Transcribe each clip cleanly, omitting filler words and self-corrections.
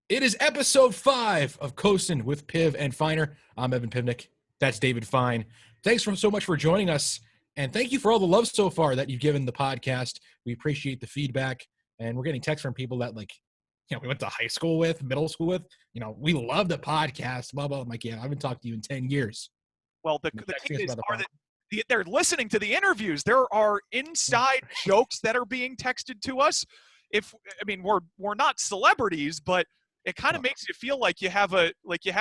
It is episode 5 of Coastin with Piv and Finer. I'm Evan Pivnik. That's David Fine. Thanks so much for joining us. And thank you for all the love so far that you've given the podcast. We appreciate the feedback. And we're getting texts from people that, we went to high school with, middle school with. We love the podcast. Blah, blah. I'm like, yeah, I haven't talked to you in 10 years. Well, the thing is, they're listening to the interviews. There are inside jokes that are being texted to us. We're not celebrities, but it kind of makes you feel like you have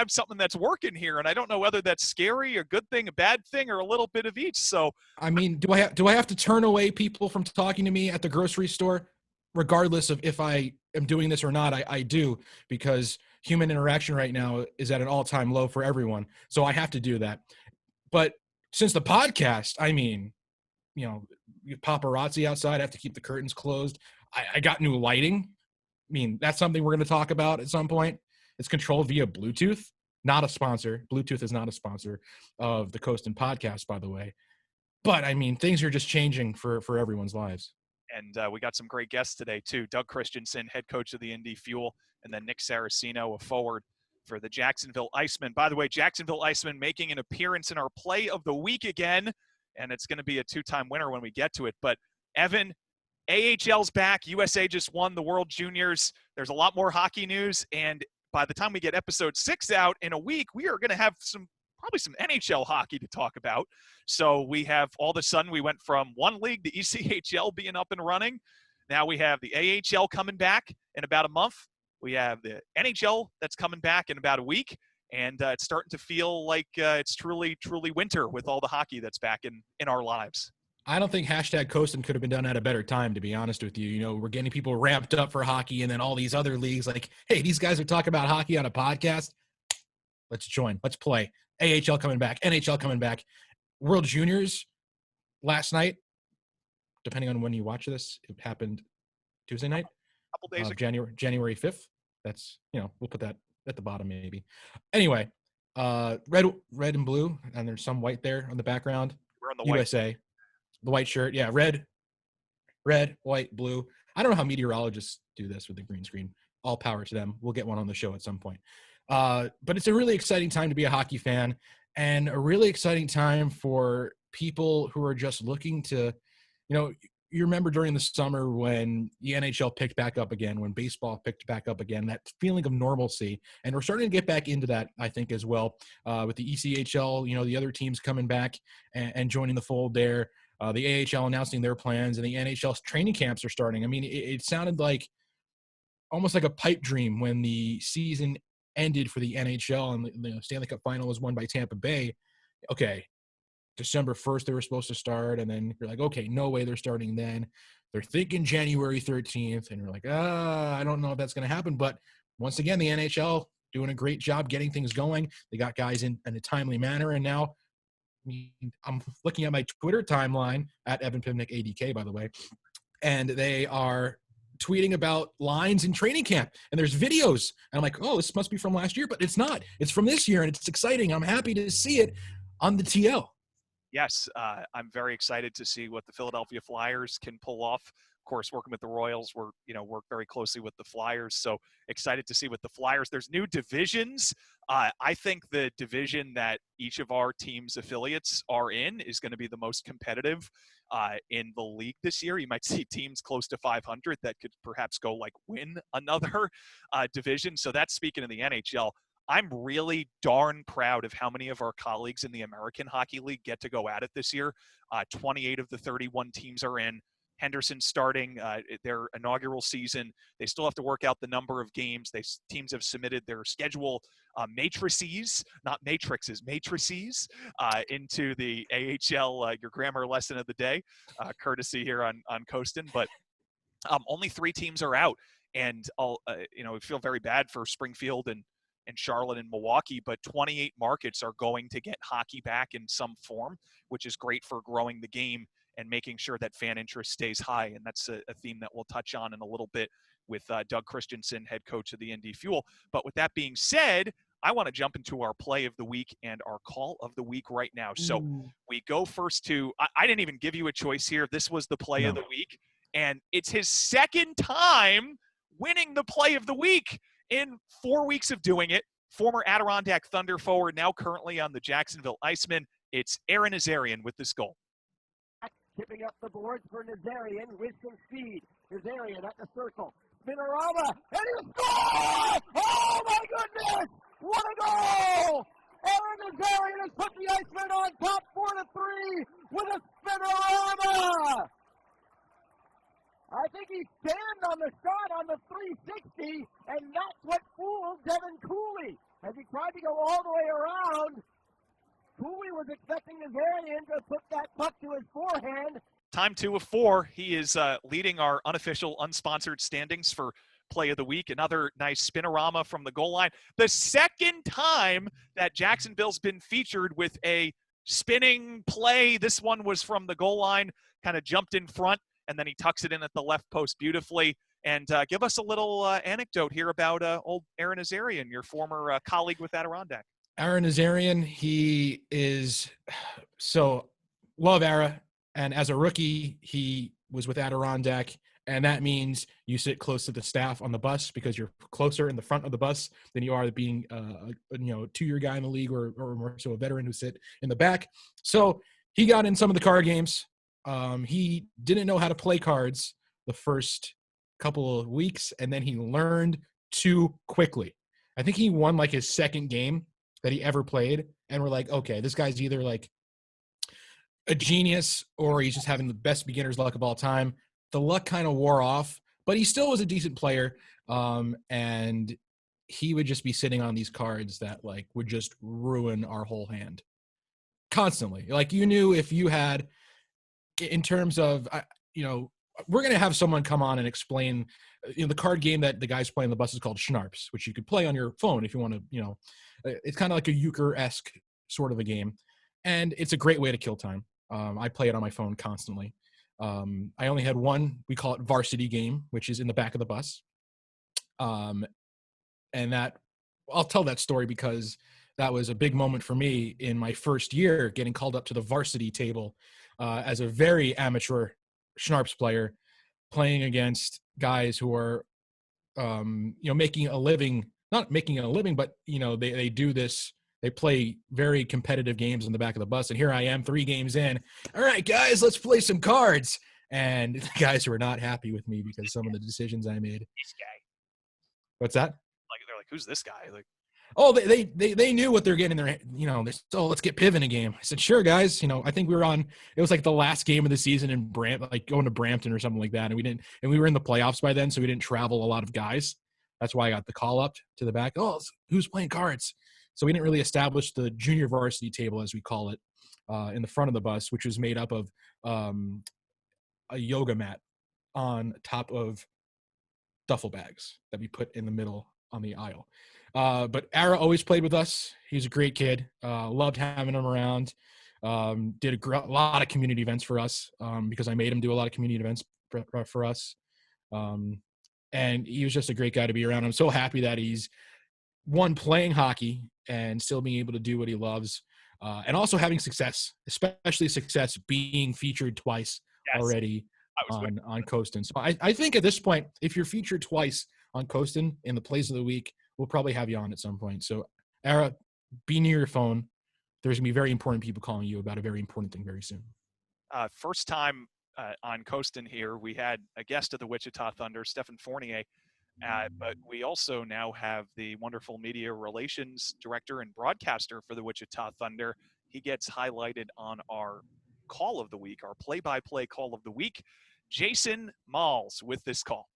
something that's working here, and I don't know whether that's scary, a good thing, a bad thing, or a little bit of each. So, do I have to turn away people from talking to me at the grocery store, regardless of if I am doing this or not? I do, because human interaction right now is at an all-time low for everyone. So I have to do that. But since the podcast, paparazzi outside, I have to keep the curtains closed. I got new lighting. That's something we're going to talk about at some point. It's controlled via Bluetooth. Not a sponsor. Bluetooth is not a sponsor of the Coastin podcast, by the way. But, things are just changing for everyone's lives. And we got some great guests today, too. Doug Christiansen, head coach of the Indy Fuel, and then Nick Saracino, a forward for the Jacksonville Icemen. By the way, Jacksonville Icemen making an appearance in our play of the week again, and it's going to be a two-time winner when we get to it. But, Evan, AHL's back. USA just won the World Juniors. There's a lot more hockey news, and by the time we get episode 6 out in a week, we are going to have probably some NHL hockey to talk about. So we have, all of a sudden, we went from one league, the ECHL, being up and running. Now we have the AHL coming back in about a month. We have the NHL that's coming back in about a week. And it's starting to feel like it's truly, truly winter with all the hockey that's back in our lives. I don't think #Coastin could have been done at a better time, to be honest with you. We're getting people ramped up for hockey, and then all these other leagues like, hey, these guys are talking about hockey on a podcast. Let's join. Let's play. AHL coming back. NHL coming back. World Juniors last night, depending on when you watch this, it happened Tuesday night. A couple days ago. January 5th. That's, we'll put that at the bottom maybe. Anyway, red and blue, and there's some white there on the background. We're on the USA. White. The white shirt. Yeah, red, white, blue. I don't know how meteorologists do this with the green screen. All power to them. We'll get one on the show at some point. But it's a really exciting time to be a hockey fan, and a really exciting time for people who are just looking to, you remember during the summer when the NHL picked back up again, when baseball picked back up again, that feeling of normalcy. And we're starting to get back into that, I think, as well, with the ECHL, the other teams coming back and joining the fold there. The AHL announcing their plans, and the NHL training camps are starting. It sounded like almost like a pipe dream when the season ended for the NHL and the Stanley Cup final was won by Tampa Bay. Okay, December 1st they were supposed to start, and then you're like, okay, no way they're starting then. They're thinking January 13th, and you're like, I don't know if that's going to happen. But once again, the NHL doing a great job getting things going. They got guys in a timely manner, and now I'm looking at my Twitter timeline at Evan Pivnik ADK, by the way, and they are tweeting about lines in training camp, and there's videos, and I'm like, oh, this must be from last year, but it's not. It's from this year, and it's exciting. I'm happy to see it on the TL. Yes, I'm very excited to see what the Philadelphia Flyers can pull off. Of course, working with the Royals, we're work very closely with the Flyers, so excited to see what the Flyers. There's new divisions. I think the division that each of our team's affiliates are in is going to be the most competitive in the league this year. You might see teams close to 500 that could perhaps go win another division. So that's speaking of the NHL. I'm really darn proud of how many of our colleagues in the American Hockey League get to go at it this year. 28 of the 31 teams are in. Henderson starting their inaugural season. They still have to work out the number of games. Teams have submitted their schedule matrices, not matrices, matrices into the AHL, your grammar lesson of the day, courtesy here on Coastin. But only 3 teams are out. And, we feel very bad for Springfield and Charlotte and Milwaukee, but 28 markets are going to get hockey back in some form, which is great for growing the game and making sure that fan interest stays high. And that's a theme that we'll touch on in a little bit with Doug Christiansen, head coach of the Indy Fuel. But with that being said, I want to jump into our play of the week and our call of the week right now. So we go first to, I didn't even give you a choice here. This was the play of the week, and it's his second time winning the play of the week. In 4 weeks of doing it, former Adirondack Thunder forward, now currently on the Jacksonville Icemen, it's Aaron Nazarian with this goal. Tipping up the boards for Nazarian with some speed. Nazarian at the circle. Spinorama, and he scores! Oh my goodness! What a goal! Aaron Nazarian has put the Icemen on top 4-3 with a Spinorama! I think he jammed on the shot on the 360, and that's what fooled Devin Cooley. As he tried to go all the way around, Cooley was expecting Nazarian to put that puck to his forehand. Time 2 of 4. He is leading our unofficial, unsponsored standings for Play of the Week. Another nice spinorama from the goal line. The second time that Jacksonville's been featured with a spinning play. This one was from the goal line, kind of jumped in front, and then he tucks it in at the left post beautifully. And give us a little anecdote here about old Aaron Nazarian, your former colleague with Adirondack. Aaron Nazarian, he is so love Ara. And as a rookie, he was with Adirondack. And that means you sit close to the staff on the bus because you're closer in the front of the bus than you are being a 2-year guy in the league or more so a veteran who sit in the back. So he got in some of the card games. He didn't know how to play cards the first couple of weeks, and then he learned too quickly. I think he won like his second game that he ever played, and we're like, okay, this guy's either like a genius or he's just having the best beginner's luck of all time. The luck kind of wore off, but he still was a decent player, and he would just be sitting on these cards that like would just ruin our whole hand constantly. Like you knew if you had, in terms of, we're going to have someone come on and explain, the card game that the guys play on the bus is called Schnarps, which you could play on your phone if you want to, it's kind of like a euchre-esque sort of a game. And it's a great way to kill time. I play it on my phone constantly. I only had one, we call it varsity game, which is in the back of the bus. And that, I'll tell that story because that was a big moment for me in my first year getting called up to the varsity table as a very amateur Schnarps player, playing against guys who are, making a living, not making a living, but, they do this. They play very competitive games in the back of the bus. And here I am 3 games in. All right, guys, let's play some cards. And the guys were not happy with me because some of the decisions I made. This guy. What's that? Like they're like, who's this guy? Like, oh, they knew what they're getting. They're, let's get Piv in a game. I said, sure, guys. I think we were on, it was like the last game of the season in like going to Brampton or something like that. And we were in the playoffs by then. So we didn't travel a lot of guys. That's why I got the call up to the back. Oh, who's playing cards? So we didn't really establish the junior varsity table, as we call it, in the front of the bus, which was made up of a yoga mat on top of duffel bags that we put in the middle on the aisle. But Ara always played with us. He's a great kid. Loved having him around. Did a lot of community events for us because I made him do a lot of community events for us. And he was just a great guy to be around. I'm so happy that he's playing hockey and still being able to do what he loves, and also having success, especially success being featured twice already on Coastin. So I think at this point, if you're featured twice on Coastin in the Plays of the Week, we'll probably have you on at some point. So Ara, be near your phone. There's gonna be very important people calling you about a very important thing very soon. First time on Coastin here, we had a guest of the Wichita Thunder, Stephen Fournier. But we also now have the wonderful media relations director and broadcaster for the Wichita Thunder. He gets highlighted on our call of the week, our play-by-play call of the week. Jason Malls with this call.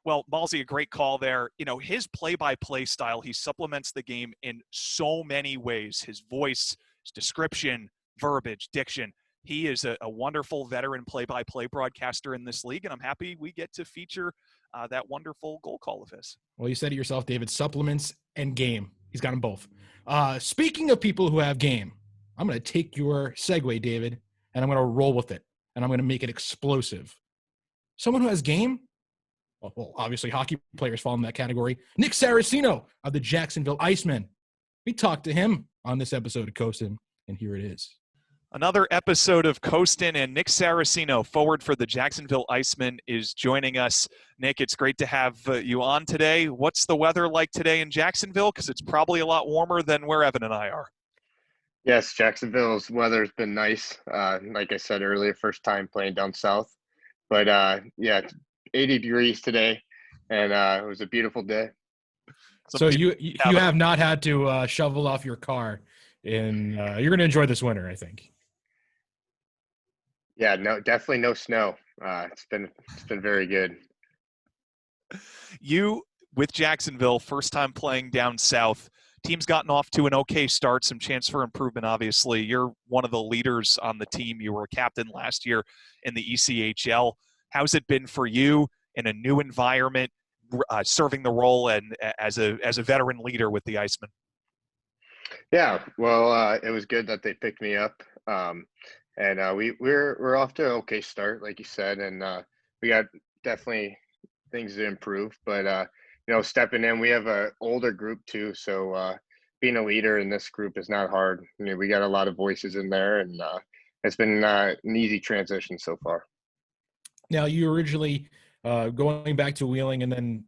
Well, Malsey, a great call there. His play-by-play style, he supplements the game in so many ways. His voice, his description, verbiage, diction. He is a wonderful veteran play-by-play broadcaster in this league, and I'm happy we get to feature that wonderful goal call of his. Well, you said it yourself, David, supplements and game. He's got them both. Speaking of people who have game, I'm going to take your segue, David, and I'm going to roll with it, and I'm going to make it explosive. Someone who has game? Well, obviously hockey players fall in that category. Nick Saracino of the Jacksonville Icemen. We talked to him on this episode of Coastin, and here it is. Another episode of Coastin, and Nick Saracino, forward for the Jacksonville Icemen, is joining us. Nick, it's great to have you on today. What's the weather like today in Jacksonville? Because it's probably a lot warmer than where Evan and I are. Yes, Jacksonville's weather's been nice. Like I said earlier, first time playing down south. But, yeah, 80 degrees today, and it was a beautiful day. So you have not had to shovel off your car, and you're going to enjoy this winter, I think. Yeah, no, definitely no snow. It's been very good. You, with Jacksonville, first time playing down south, team's gotten off to an okay start, some chance for improvement, obviously. You're one of the leaders on the team. You were a captain last year in the ECHL. How's it been for you in a new environment, serving the role and as a veteran leader with the Icemen? Yeah, well, it was good that they picked me up. And we're off to an okay start, like you said, and we got definitely things to improve. But stepping in, we have an older group too, so being a leader in this group is not hard. I mean, we got a lot of voices in there, and it's been an easy transition so far. Now, you originally going back to Wheeling, and then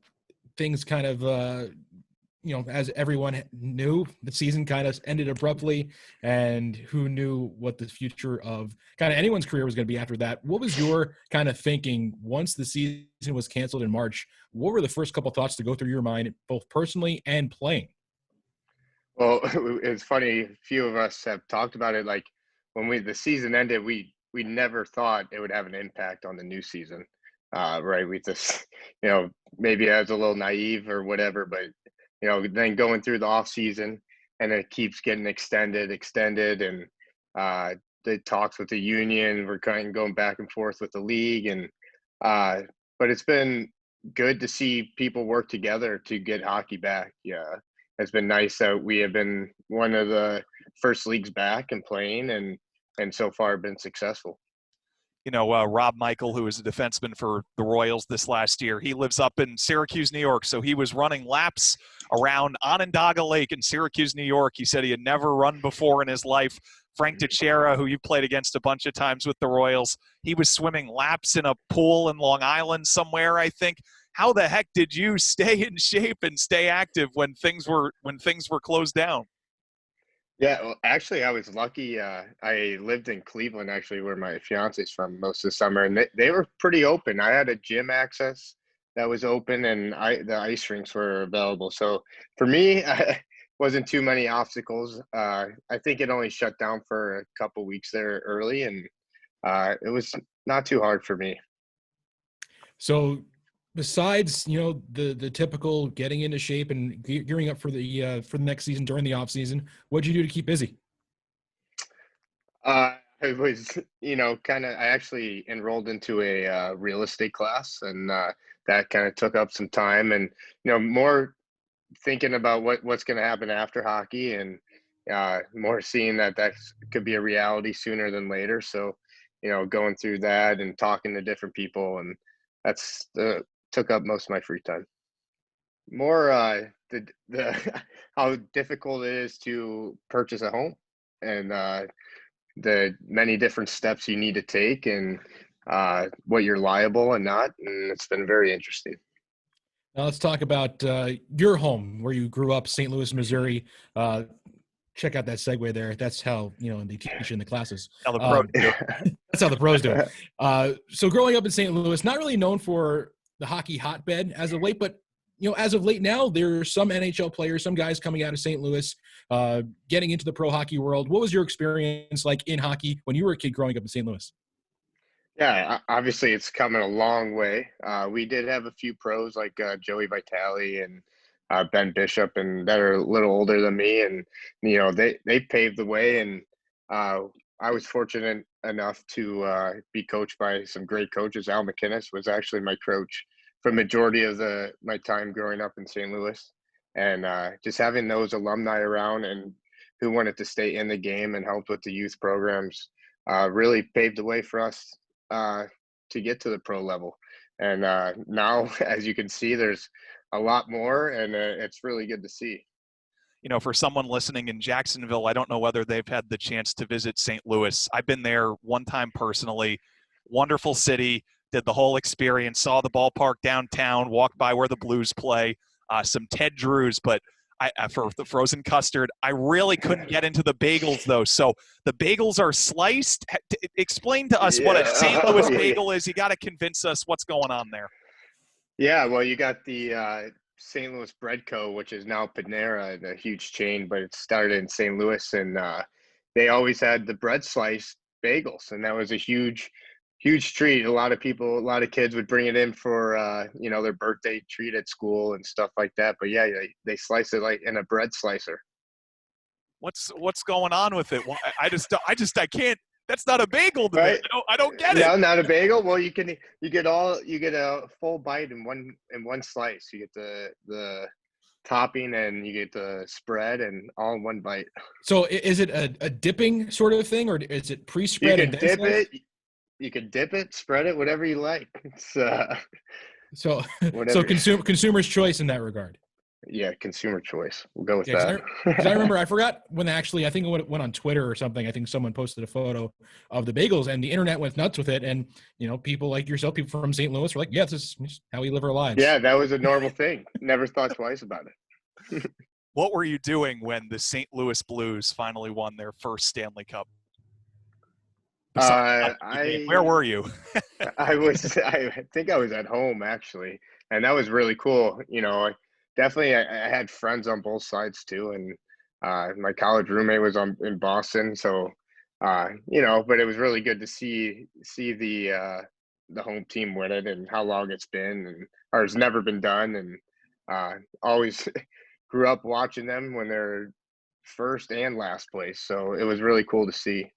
things kind of as everyone knew, the season kind of ended abruptly, and who knew what the future of kind of anyone's career was going to be after that. What was your kind of thinking once the season was canceled in March? What were the first couple thoughts to go through your mind, both personally and playing? Well, it's funny. A few of us have talked about it. Like when the season ended, we never thought it would have an impact on the new season. Right? We just, maybe I was a little naive or whatever, but then going through the off season, and it keeps getting extended, and the talks with the union, we're kind of going back and forth with the league, and but it's been good to see people work together to get hockey back. Yeah, it's been nice that we have been one of the first leagues back and playing, and so far been successful. Rob Michael, who was a defenseman for the Royals this last year, he lives up in Syracuse, New York. So he was running laps around Onondaga Lake in Syracuse, New York. He said he had never run before in his life. Frank Teixeira, who you played against a bunch of times with the Royals, he was swimming laps in a pool in Long Island somewhere, I think. How the heck did you stay in shape and stay active when things were closed down? Yeah, well, actually, I was lucky. I lived in Cleveland, actually, where my fiance's from most of the summer, and they were pretty open. I had a gym access that was open, and the ice rinks were available. So for me, wasn't too many obstacles. I think it only shut down for a couple weeks there early, and it was not too hard for me. So besides, the typical getting into shape and gearing up for the next season during the off season, what'd you do to keep busy? It was, I actually enrolled into a real estate class, and that kind of took up some time, and, more thinking about what's going to happen after hockey, and more seeing that could be a reality sooner than later. So, going through that and talking to different people, and that's took up most of my free time. More the how difficult it is to purchase a home, and the many different steps you need to take, and what you're liable and not. And it's been very interesting. Now let's talk about your home, where you grew up, St. Louis, Missouri. Check out that segue there. That's how, they teach in the classes. How the pros do. That's how the pros do it. So growing up in St. Louis, not really known for the hockey hotbed as of late, but, as of late now, there are some NHL players, some guys coming out of St. Louis, getting into the pro hockey world. What was your experience like in hockey when you were a kid growing up in St. Louis? Yeah, obviously it's coming a long way. We did have a few pros like Joey Vitale and Ben Bishop, and that are a little older than me, and they paved the way. And I was fortunate enough to be coached by some great coaches. Al McInnes was actually my coach for majority of my time growing up in St. Louis. And just having those alumni around and who wanted to stay in the game and help with the youth programs really paved the way for us to get to the pro level. And now, as you can see, there's a lot more, and it's really good to see. You know, for someone listening in Jacksonville, I don't know whether they've had the chance to visit St. Louis. I've been there one time personally. Wonderful city, did the whole experience, saw the ballpark downtown, walked by where the Blues play, some Ted Drews, but for the frozen custard, I really couldn't get into the bagels, though. So the bagels are sliced. Explain to us what a St. Louis bagel is. You got to convince us what's going on there. Yeah, well, you got the St. Louis Bread Co., which is now Panera, a huge chain, but it started in St. Louis, and they always had the bread sliced bagels, and that was a huge treat. A lot of kids would bring it in for their birthday treat at school and stuff like that. But yeah, they slice it like in a bread slicer. What's going on with it? I can't. That's not a bagel to right? me. I don't get it. No, not a bagel. Well, you get a full bite in one slice. You get the topping and you get the spread and all in one bite. So is it a dipping sort of thing, or is it pre-spread? You can dip it. You can dip it, spread it, whatever you like. It's so consumer's choice in that regard. Yeah, consumer choice. We'll go with that. Because I remember, I forgot when I think it went on Twitter or something. I think someone posted a photo of the bagels, and the internet went nuts with it. And people like yourself, people from St. Louis, were like, "Yeah, this is how we live our lives." Yeah, that was a normal thing. Never thought twice about it. What were you doing when the St. Louis Blues finally won their first Stanley Cup? Where were you? I think I was at home, actually, and that was really cool. Definitely I had friends on both sides too, and my college roommate was in Boston, so but it was really good to see the home team win it, and how long it's been, or it's never been done, and always grew up watching them when they're first and last place, so it was really cool to see.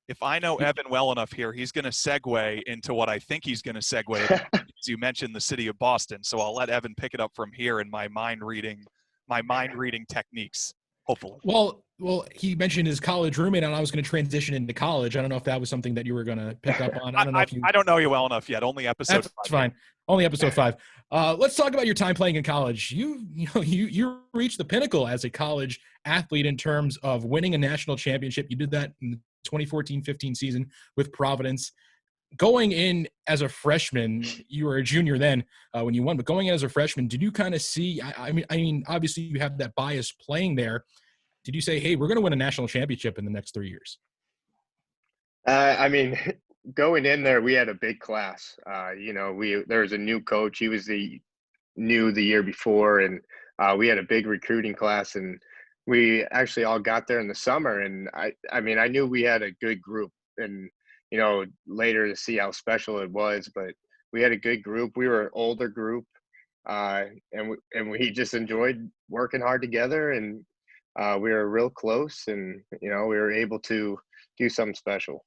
If I know Evan well enough here, he's going to segue into what I think he's going to segue into, because you mentioned the city of Boston. So I'll let Evan pick it up from here in my mind reading techniques, hopefully. Well, he mentioned his college roommate, and I was going to transition into college. I don't know if that was something that you were going to pick up on. I don't know if you. I don't know you well enough yet. Only episode. That's fine. Only episode 5. Let's talk about your time playing in college. You reached the pinnacle as a college athlete in terms of winning a national championship. You did that in the 2014-15 season with Providence. Going in as a freshman, you were a junior then when you won, but going in as a freshman, did you kind of see, I mean, obviously you have that bias playing there. Did you say, hey, we're going to win a national championship in the next 3 years? Going in there, we had a big class. There was a new coach. He was new the year before, and we had a big recruiting class, and we actually all got there in the summer. And I knew we had a good group, and later to see how special it was, but we had a good group. We were an older group, and we just enjoyed working hard together, and we were real close, and we were able to do something special.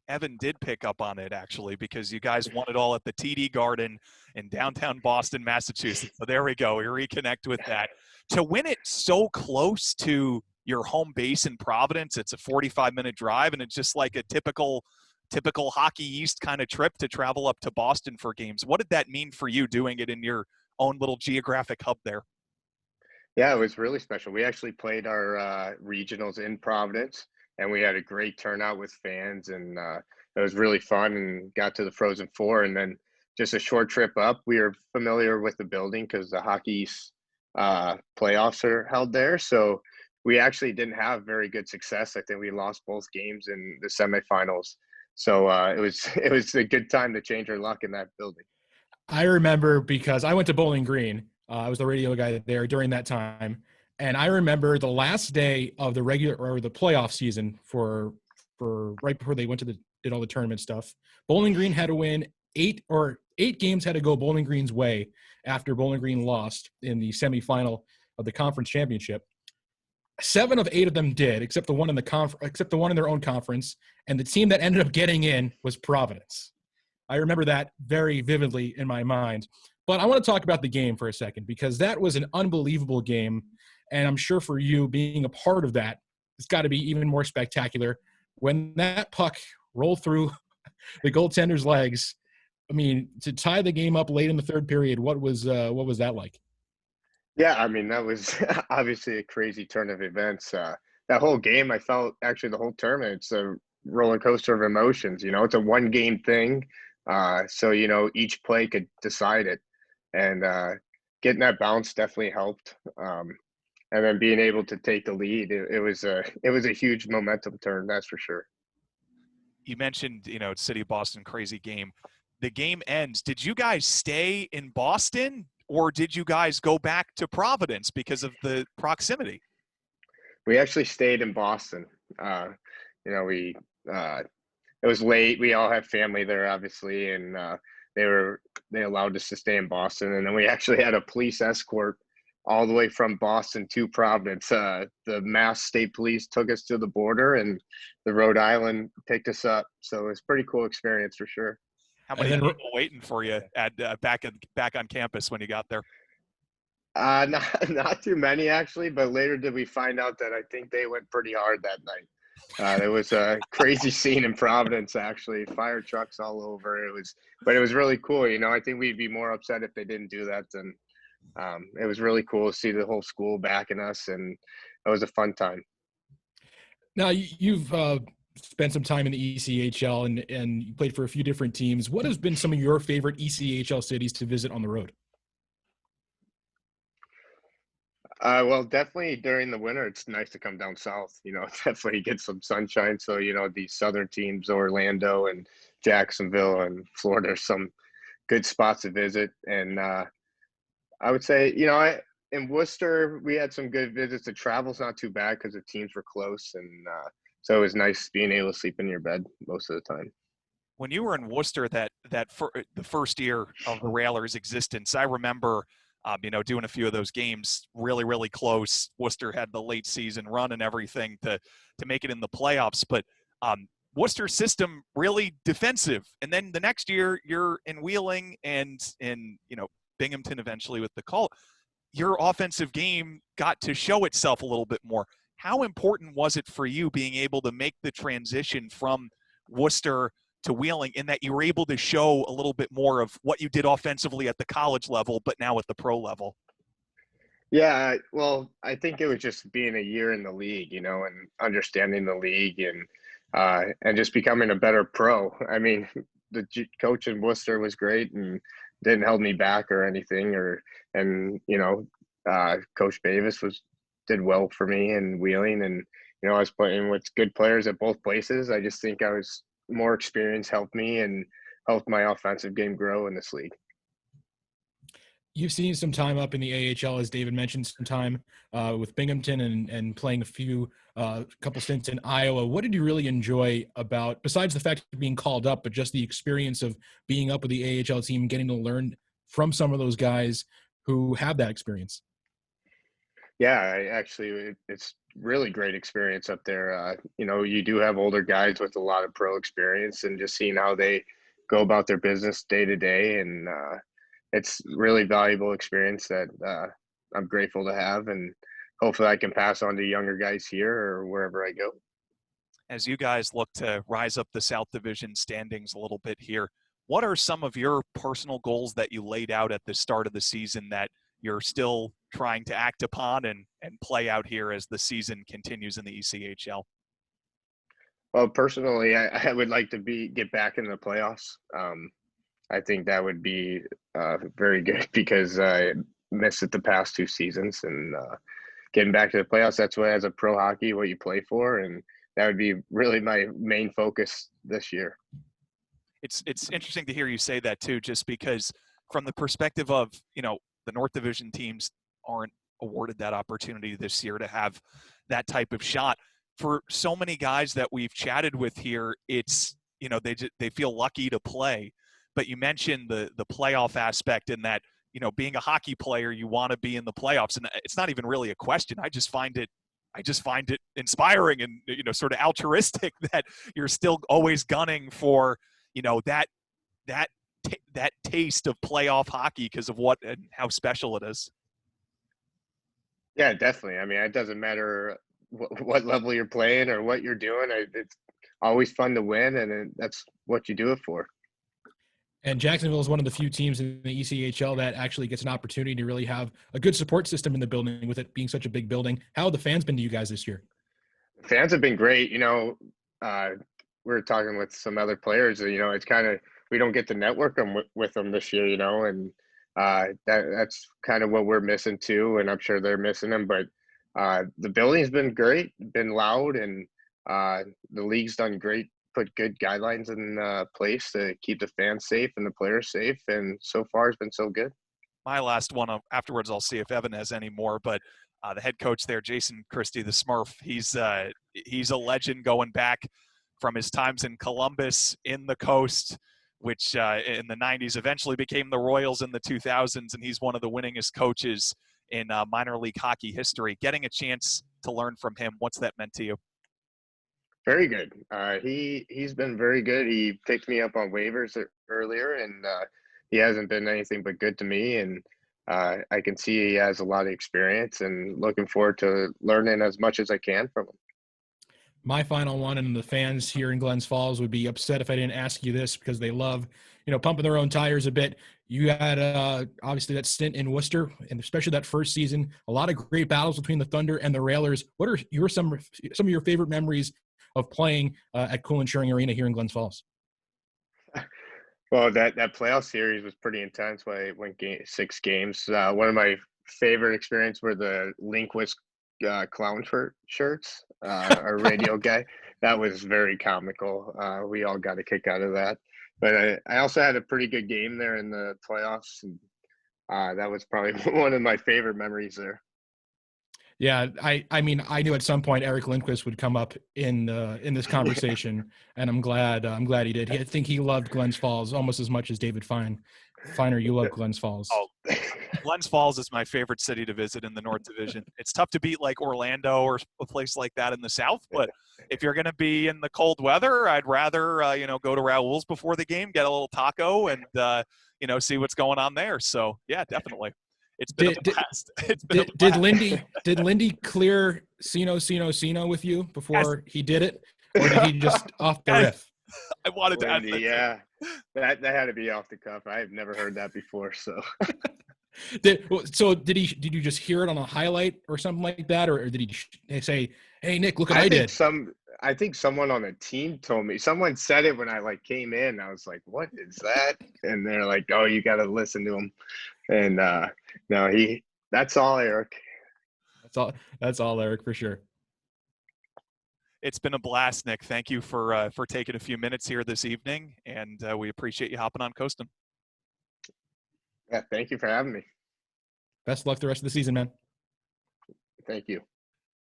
Evan did pick up on it, actually, because you guys won it all at the TD Garden in downtown Boston, Massachusetts. So there we go. We reconnect with that. To win it so close to your home base in Providence, it's a 45-minute drive, and it's just like a typical Hockey East kind of trip to travel up to Boston for games. What did that mean for you doing it in your own little geographic hub there? Yeah, it was really special. We actually played our regionals in Providence, and we had a great turnout with fans, and it was really fun, and got to the Frozen Four. And then just a short trip up, we were familiar with the building because the Hockey East playoffs are held there. So we actually didn't have very good success. I think we lost both games in the semifinals. So it was a good time to change our luck in that building. I remember because I went to Bowling Green. I was the radio guy there during that time. And I remember the last day of the regular or the playoff season for right before they went to did all the tournament stuff. Bowling Green had to win 8 games had to go Bowling Green's way after Bowling Green lost in the semifinal of the conference championship. 7 of 8 of them did, except the one in their own conference, and the team that ended up getting in was Providence. I remember that very vividly in my mind. But I want to talk about the game for a second, because that was an unbelievable game. And I'm sure for you, being a part of that, it's got to be even more spectacular. When that puck rolled through the goaltender's legs, I mean, to tie the game up late in the third period, what was that like? Yeah, I mean, that was obviously a crazy turn of events. That whole game, I felt actually the whole tournament, it's a roller coaster of emotions. It's a one game thing. So, each play could decide it. And getting that bounce definitely helped. And then being able to take the lead, it was a huge momentum turn, that's for sure. You mentioned, City of Boston, crazy game. The game ends. Did you guys stay in Boston, or did you guys go back to Providence because of the proximity? We actually stayed in Boston. We it was late. We all had family there, obviously, and they allowed us to stay in Boston. And then we actually had a police escort all the way from Boston to Providence. The Mass State Police took us to the border, and the Rhode Island picked us up. So it was a pretty cool experience for sure. How many people waiting for you at back on campus when you got there? Not too many actually, but later did we find out that I think they went pretty hard that night. There was a crazy scene in Providence, actually, fire trucks all over. But it was really cool. I think we'd be more upset if they didn't do that than. It was really cool to see the whole school backing us, and it was a fun time. Now, you've spent some time in the ECHL and you played for a few different teams. What has been some of your favorite ECHL cities to visit on the road? Well, definitely during the winter, it's nice to come down south. Definitely get some sunshine. So, these southern teams, Orlando and Jacksonville and Florida, are some good spots to visit. And I would say, in Worcester, we had some good visits. The travel's not too bad because the teams were close. And so it was nice being able to sleep in your bed most of the time. When you were in Worcester, the first year of the Railers' existence, I remember doing a few of those games really, really close. Worcester had the late season run and everything to make it in the playoffs. But Worcester's system really defensive. And then the next year you're in Wheeling and in, Binghamton eventually with the call. Your offensive game got to show itself a little bit more. How important was it for you being able to make the transition from Worcester to Wheeling, in that you were able to show a little bit more of what you did offensively at the college level, but now at the pro level? Yeah, well, I think it was just being a year in the league, and understanding the league and just becoming a better pro. I mean, the coach in Worcester was great and didn't hold me back or anything, Coach Davis did well for me in Wheeling, and I was playing with good players at both places. I just think more experience helped me and helped my offensive game grow in this league. You've seen some time up in the AHL, as David mentioned, some time with Binghamton and playing a couple stints in Iowa. What did you really enjoy about, besides the fact of being called up, but just the experience of being up with the AHL team, getting to learn from some of those guys who have that experience? Yeah, it's really great experience up there. You do have older guys with a lot of pro experience, and just seeing how they go about their business day to day. And it's really valuable experience that I'm grateful to have. And hopefully I can pass on to younger guys here or wherever I go. As you guys look to rise up the South Division standings a little bit here, what are some of your personal goals that you laid out at the start of the season that you're still trying to act upon and play out here as the season continues in the ECHL? Well, personally, I would like to get back in the playoffs. I think that would be very good because I missed it the past two seasons, and getting back to the playoffs, that's what, as a pro hockey, what you play for, and that would be really my main focus this year. It's interesting to hear you say that too, just because from the perspective of, the North Division teams aren't awarded that opportunity this year to have that type of shot. For so many guys that we've chatted with here, it's, they feel lucky to play. But you mentioned the playoff aspect, in that, being a hockey player, you want to be in the playoffs. And it's not even really a question. I just find it inspiring and, sort of altruistic that you're still always gunning for, that that taste of playoff hockey because of what and how special it is. Yeah, definitely. I mean, it doesn't matter what level you're playing or what you're doing. It's always fun to win, and that's what you do it for. And Jacksonville is one of the few teams in the ECHL that actually gets an opportunity to really have a good support system in the building, with it being such a big building. How have the fans been to you guys this year? Fans have been great. We were talking with some other players. It's kind of, we don't get to network them with them this year. And that's kind of what we're missing too. And I'm sure they're missing them. But the building's been great, been loud, and the league's done great. Put good guidelines in place to keep the fans safe and the players safe, and so far it's been so good. My last one, afterwards I'll see if Evan has any more, but the head coach there, Jason Christie, the Smurf, he's a legend going back from his times in Columbus, in the Coast, which in the 90s eventually became the Royals in the 2000s, and he's one of the winningest coaches in minor league hockey history. Getting a chance to learn from him, what's that meant to you? Very good. He's been very good. He picked me up on waivers earlier, and he hasn't been anything but good to me. And I can see he has a lot of experience, and looking forward to learning as much as I can from him. My final one, and the fans here in Glens Falls would be upset if I didn't ask you this, because they love, pumping their own tires a bit. You had obviously that stint in Worcester, and especially that first season, a lot of great battles between the Thunder and the Railers. What are some of your favorite memories of playing at Cool Insuring Arena here in Glens Falls? Well, that playoff series was pretty intense. I went 6 games. One of my favorite experiences were the Lindquist clown shirts, our radio guy. That was very comical. We all got a kick out of that. But I also had a pretty good game there in the playoffs. And, that was probably one of my favorite memories there. Yeah, I mean, I knew at some point Eric Lindquist would come up in this conversation, and I'm glad he did. I think he loved Glens Falls almost as much as David Finer. You love Glens Falls. Oh, Glens Falls is my favorite city to visit in the North Division. It's tough to beat like Orlando or a place like that in the South, but if you're going to be in the cold weather, I'd rather go to Raoul's before the game, get a little taco, and see what's going on there. So yeah, definitely. It's been a blast. Did Lindy clear Sino with you before he did it, or did he just off the riff? I wanted to add that. Yeah, that had to be off the cuff. I've never heard that before. So, did you just hear it on a highlight or something like that, or did he say, "Hey Nick, look what I did"? I think someone on the team told me. Someone said it when I came in. I was like, "What is that?" And they're like, "Oh, you got to listen to him." And no, that's all Eric. That's all Eric for sure. It's been a blast, Nick. Thank you for taking a few minutes here this evening, and we appreciate you hopping on Coastin. Yeah, thank you for having me. Best of luck the rest of the season, man. Thank you.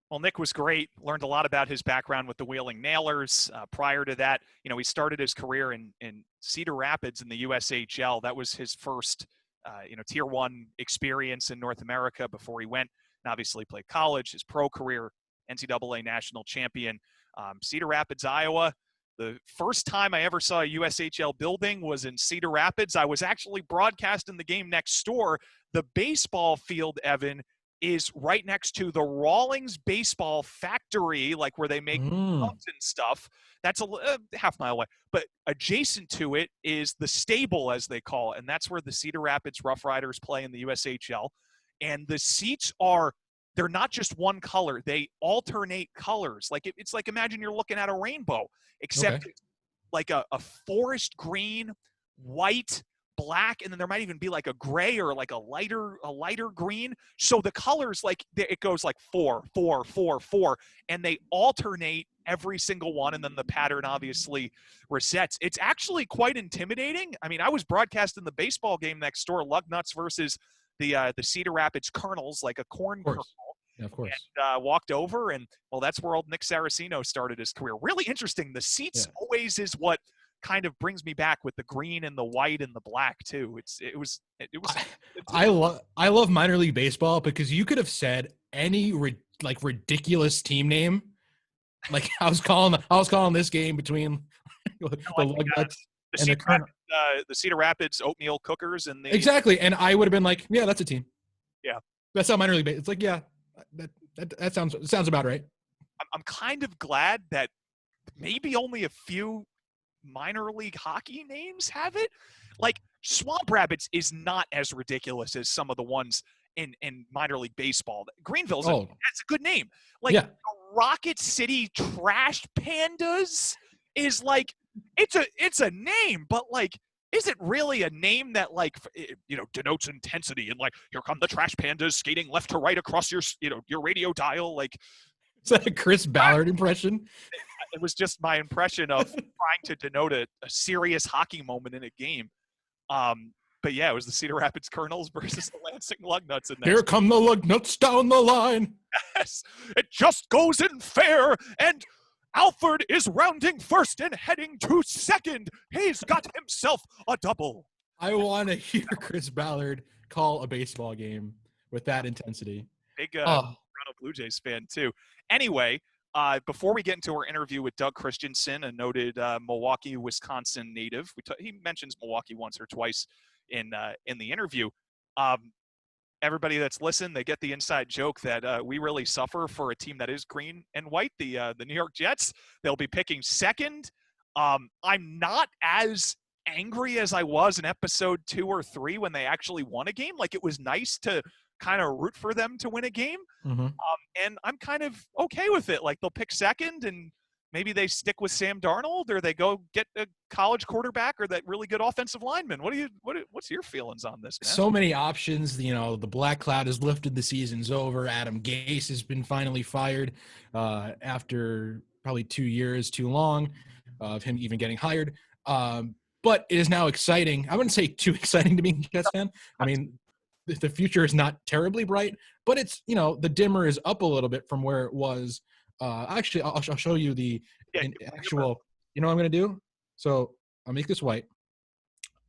Well, Nick was great. Learned a lot about his background with the Wheeling Nailers. Prior to that, he started his career in Cedar Rapids in the USHL. That was his first, Tier 1 experience in North America before he went and obviously played college, his pro career, NCAA national champion. Cedar Rapids, Iowa. The first time I ever saw a USHL building was in Cedar Rapids. I was actually broadcasting the game next door. The baseball field, Evan, is right next to the Rawlings Baseball Factory, where they make clubs and stuff. That's a half mile away. But adjacent to it is the stable, as they call it, and that's where the Cedar Rapids Rough Riders play in the USHL. And the seats they're not just one color. They alternate colors. It's like, imagine you're looking at a rainbow, except it's like a forest green, white, black, and then there might even be a gray or a lighter green. So the colors, it goes 4, 4, 4, 4, and they alternate every single one, and then the pattern obviously resets. It's actually quite intimidating. I mean, I was broadcasting the baseball game next door, Lugnuts versus the Cedar Rapids Colonels, a corn kernel. Yeah, of course. And walked over, and that's where old Nick Saracino started his career. Really interesting. The seats always is what kind of brings me back, with the green and the white and the black too. I love minor league baseball because you could have said any ridiculous team name. I was calling this game between the Lugnuts and the the Cedar Rapids oatmeal cookers and the Exactly, and I would have been like, yeah, that's a team. Yeah. That's how minor league. It's like, yeah, that sounds about right. I'm kind of glad that maybe only a few minor league hockey names have it. Like Swamp Rabbits is not as ridiculous as some of the ones in minor league baseball. Greenville's that's a good name. Like Rocket City Trash Pandas is like it's a name, but like is it really a name that like denotes intensity and like here come the Trash Pandas skating left to right across your your radio dial? Like, is that a Chris Ballard impression? It was just my impression of trying to denote a serious hockey moment in a game. But yeah, it was the Cedar Rapids Colonels versus the Lansing Lugnuts. Here come the Lugnuts down the line. Yes, it just goes in fair, and Alford is rounding first and heading to second. He's got himself a double. I want to hear Chris Ballard call a baseball game with that intensity. Big Toronto Blue Jays fan too. Anyway, before we get into our interview with Doug Christiansen, a noted Milwaukee, Wisconsin native, he mentions Milwaukee once or twice in the interview. Everybody that's listened, they get the inside joke that we really suffer for a team that is green and white. The New York Jets, they'll be picking second. I'm not as angry as I was in episode 2 or 3 when they actually won a game. Like, it was nice to kind of root for them to win a game. Mm-hmm. And I'm kind of okay with it. Like, they'll pick second and maybe they stick with Sam Darnold, or they go get a college quarterback or that really good offensive lineman. What's your feelings on this, man? So many options. The black cloud has lifted. The season's over. Adam Gase has been finally fired after probably 2 years too long of him even getting hired. But it is now exciting. I wouldn't say too exciting to be a Jets fan. I mean, the future is not terribly bright, but it's, the dimmer is up a little bit from where it was. Actually, I'll show you the actual, what I'm going to do? So I'll make this white.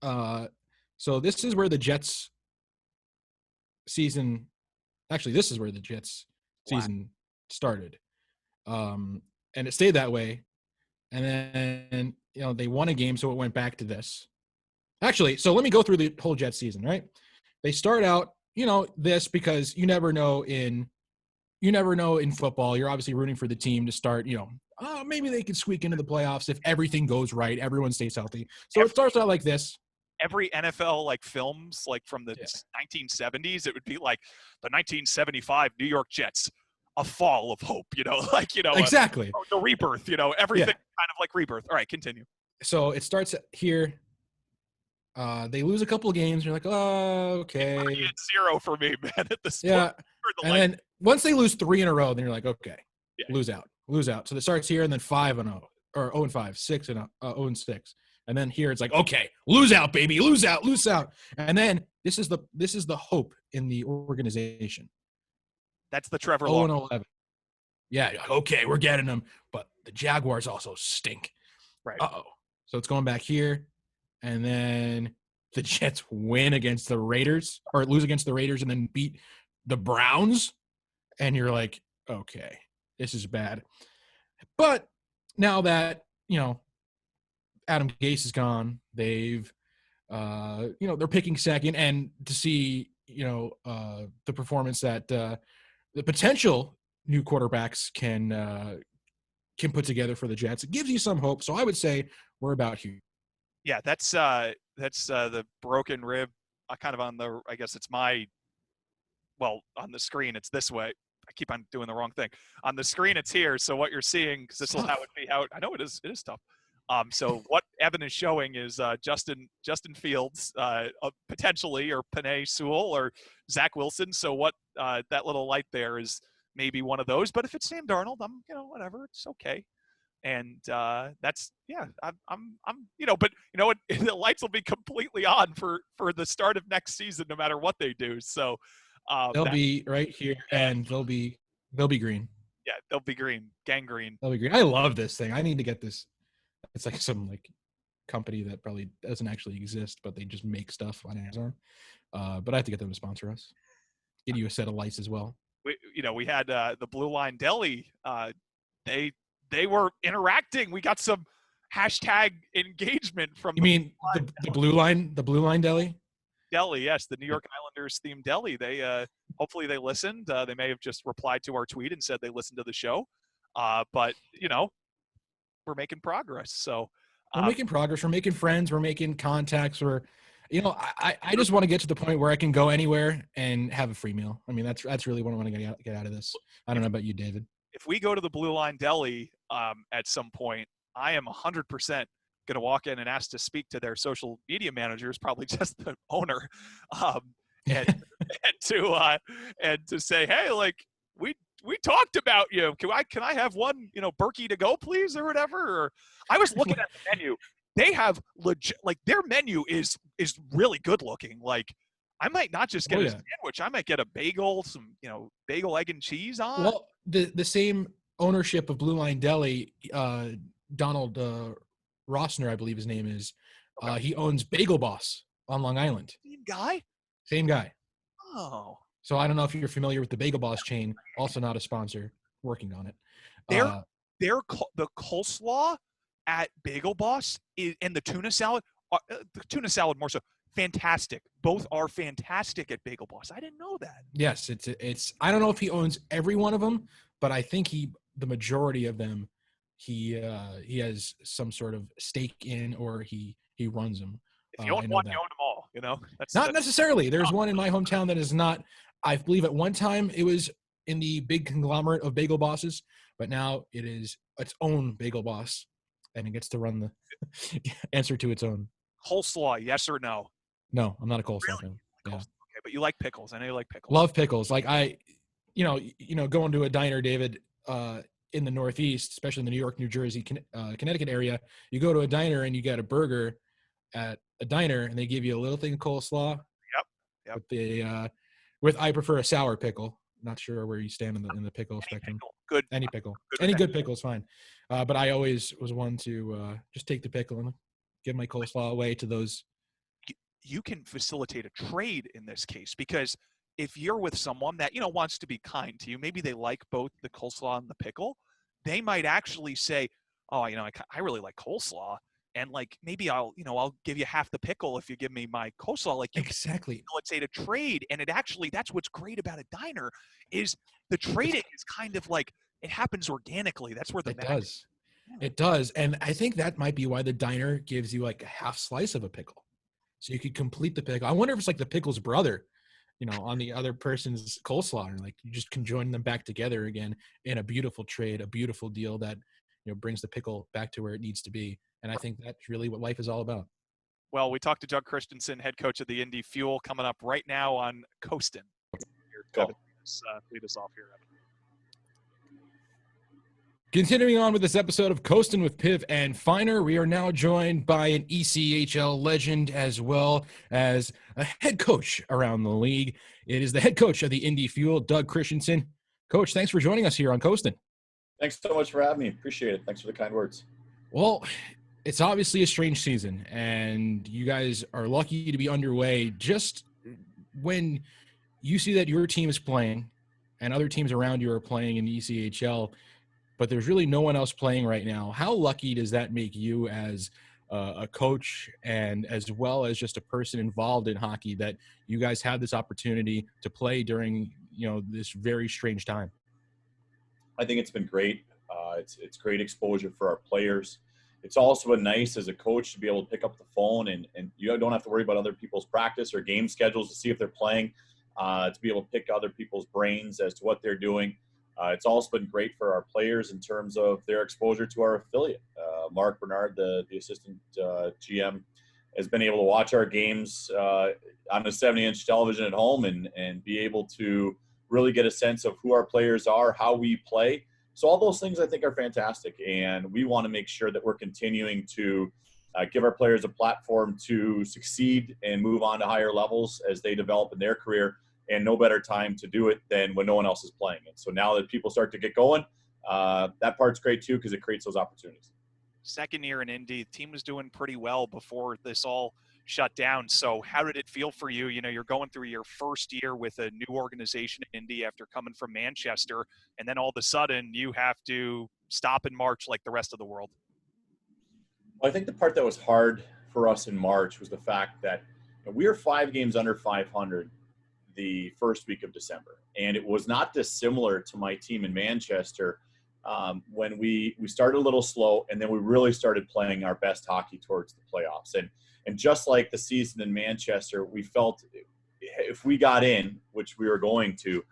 So this is where the Jets season, this is where the Jets season started. And it stayed that way. And then, they won a game, so it went back to this. Actually, so let me go through the whole Jets season, right? They start out, this because you never know in football. You're obviously rooting for the team to start, maybe they could squeak into the playoffs if everything goes right, everyone stays healthy. So it starts out like this. Every NFL films from the 1970s, it would be like the 1975 New York Jets, a fall of hope, exactly. The rebirth, everything kind of like rebirth. All right, continue. So it starts here. They lose a couple of games. You're like, oh, okay. 3-0 for me, man. At this point. Yeah. And then once they lose 3 in a row, then you're like, okay, lose out. So it starts here, and then 5-0 or 0-5, 6-0-6, and then here it's like, okay, lose out, baby, lose out. And then this is the hope in the organization. That's the Trevor 0-11. Yeah, okay, we're getting them, but the Jaguars also stink. Right. So it's going back here, and then the Jets win against the Raiders, or lose against the Raiders, and then beat the Browns, and you're like, okay, this is bad. But now that Adam Gase is gone, they've they're picking second, and to see the performance that the potential new quarterbacks can put together for the Jets, it gives you some hope. So I would say we're about here. Yeah, that's the broken rib. Kind of on the, I guess it's my. Well, on the screen, it's this way. I keep on doing the wrong thing. On the screen, it's here. So what you're seeing, because this will how it be out. I know it is tough. So what Evan is showing is Justin Fields, potentially, or Penei Sewell, or Zach Wilson. So what that little light there is maybe one of those. But if it's Sam Darnold, I'm whatever. It's okay. And that's I'm but what, the lights will be completely on for the start of next season, no matter what they do. So. They'll be right here, and they'll be green. Yeah, they'll be green, gang green. They'll be green. I love this thing. I need to get this. It's like some company that probably doesn't actually exist, but they just make stuff on Amazon. But I have to get them to sponsor us. Get you a set of lights as well. We had the Blue Line Deli. They were interacting. We got some hashtag engagement from You mean the blue line deli? deli. Yes, the New York Islanders themed deli. They hopefully they listened. They may have just replied to our tweet and said they listened to the show. But we're making progress. So We're making progress. We're making friends. We're making contacts. I just want to get to the point where I can go anywhere and have a free meal. I mean, that's really what I want to get out of this. I don't know about you, David. if we go to the Blue Line Deli at some point, I am 100% going to walk in and ask to speak to their social media managers, probably just the owner, and to say, hey, like we talked about you. Can I have one, Berkey to go, please, or whatever? Or I was looking at the menu. They have legit, like their menu is really good looking. Like I might not just get a sandwich. I might get a bagel, some bagel, egg, and cheese on. Well, the same ownership of Blue Line Deli, Donald Rossner, I believe his name is. Okay. He owns Bagel Boss on Long Island. Same guy. Oh. So I don't know if you're familiar with the Bagel Boss chain. Also not a sponsor. Working on it. The coleslaw at Bagel Boss and the tuna salad more so, fantastic. Both are fantastic at Bagel Boss. I didn't know that. Yes, it's I don't know if he owns every one of them, but I think the majority of them he has some sort of stake in, or he runs them. If you own one, you own them all, That's not necessarily. There's one in my hometown that is not. I believe at one time it was in the big conglomerate of Bagel Bosses, but now it is its own Bagel Boss, and it gets to run the answer to its own. Coleslaw, yes or no? No, I'm not a coleslaw fan. Yeah. Okay, but you like pickles. I know you like pickles. Love pickles. Like going to a diner, David, in the Northeast, especially in the New York, New Jersey, Connecticut area, you go to a diner and you get a burger at a diner and they give you a little thing of coleslaw. Yep. With I prefer a sour pickle. Not sure where you stand in the pickle spectrum. Good. Any pickle. Any good pickle is fine. But I always was one to just take the pickle and give my coleslaw away to those. You can facilitate a trade in this case, because if you're with someone that, wants to be kind to you, maybe they like both the coleslaw and the pickle, they might actually say, oh, I really like coleslaw. And like, maybe I'll give you half the pickle if you give me my coleslaw. Like exactly. Let's say a trade. And that's what's great about a diner is the trading is kind of like, it happens organically. That's where It does. And I think that might be why the diner gives you like a half slice of a pickle. So you could complete the pickle. I wonder if it's like the pickle's brother, on the other person's coleslaw, and like you just can join them back together again in a beautiful trade, a beautiful deal that, brings the pickle back to where it needs to be. And I think that's really what life is all about. Well, we talked to Doug Christiansen, head coach of the Indy Fuel, coming up right now on Coastin. Lead us off here, Evan. Continuing on with this episode of Coastin with Piv and Finer, we are now joined by an ECHL legend as well as a head coach around the league. It is the head coach of the Indy Fuel, Doug Christiansen. Coach, thanks for joining us here on Coastin. Thanks so much for having me. Appreciate it. Thanks for the kind words. Well, it's obviously a strange season, and you guys are lucky to be underway just when you see that your team is playing and other teams around you are playing in the ECHL, but there's really no one else playing right now. How lucky does that make you as a coach and as well as just a person involved in hockey that you guys have this opportunity to play during, this very strange time? I think it's been great. It's great exposure for our players. It's also been nice as a coach to be able to pick up the phone and you don't have to worry about other people's practice or game schedules to see if they're playing, to be able to pick other people's brains as to what they're doing. It's also been great for our players in terms of their exposure to our affiliate. Mark Bernard, the assistant GM, has been able to watch our games on a 70-inch television at home and be able to really get a sense of who our players are, how we play. So all those things I think are fantastic. And we want to make sure that we're continuing to give our players a platform to succeed and move on to higher levels as they develop in their career. And no better time to do it than when no one else is playing it. So now that people start to get going, that part's great too because it creates those opportunities. Second year in Indy, the team was doing pretty well before this all shut down. So how did it feel for you? You're going through your first year with a new organization in Indy after coming from Manchester, and then all of a sudden you have to stop in March like the rest of the world. Well, I think the part that was hard for us in March was the fact that we were 5 games under 500 the first week of December. And it was not dissimilar to my team in Manchester when we started a little slow and then we really started playing our best hockey towards the playoffs. And just like the season in Manchester, we felt if we got in, which we were going to,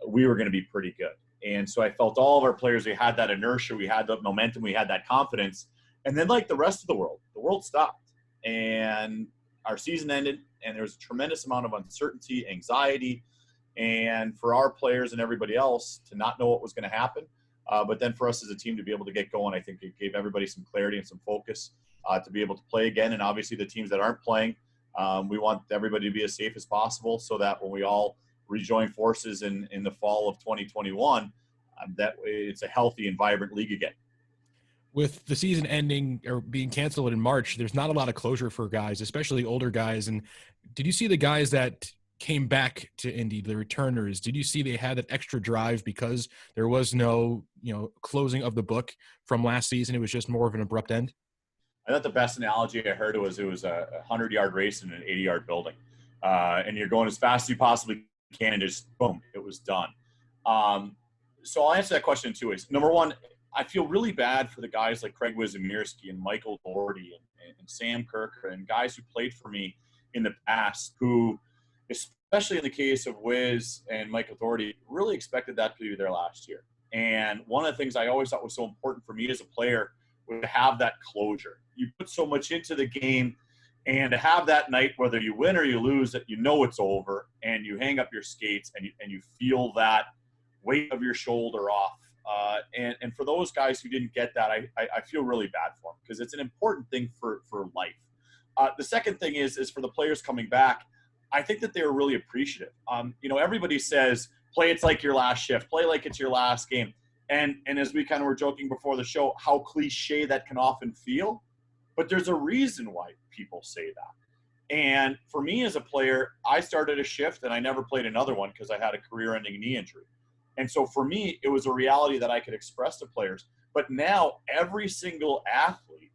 we were going to be pretty good. And so I felt all of our players, we had that inertia, we had the momentum, we had that confidence. And then like the rest of the world stopped. And our season ended, and there was a tremendous amount of uncertainty, anxiety, and for our players and everybody else to not know what was going to happen. But then for us as a team to be able to get going, I think it gave everybody some clarity and some focus to be able to play again. And obviously the teams that aren't playing, we want everybody to be as safe as possible so that when we all rejoin forces in the fall of 2021, that it's a healthy and vibrant league again. With the season ending or being canceled in March, there's not a lot of closure for guys, especially older guys. And did you see the guys that came back to Indy, the returners? Did you see they had that extra drive because there was no, closing of the book from last season? It was just more of an abrupt end. I thought the best analogy I heard was a 100-yard race in an 80-yard building, and you're going as fast as you possibly can, and just boom, it was done. So I'll answer that question in 2 ways. Number one, I feel really bad for the guys like Craig Wizymirski and Michael Doherty and Sam Kirk and guys who played for me in the past who, especially in the case of Wiz and Michael Doherty, really expected that to be their last year. And one of the things I always thought was so important for me as a player was to have that closure. You put so much into the game, and to have that night, whether you win or you lose, that it's over, and you hang up your skates and you feel that weight of your shoulder off. And for those guys who didn't get that, I feel really bad for them because it's an important thing for life. The second thing is for the players coming back, I think that they were really appreciative. Everybody says, play it's like your last shift, play like it's your last game. And as we kind of were joking before the show, how cliche that can often feel. But there's a reason why people say that. And for me as a player, I started a shift and I never played another one because I had a career-ending knee injury. And so for me, it was a reality that I could express to players. But now every single athlete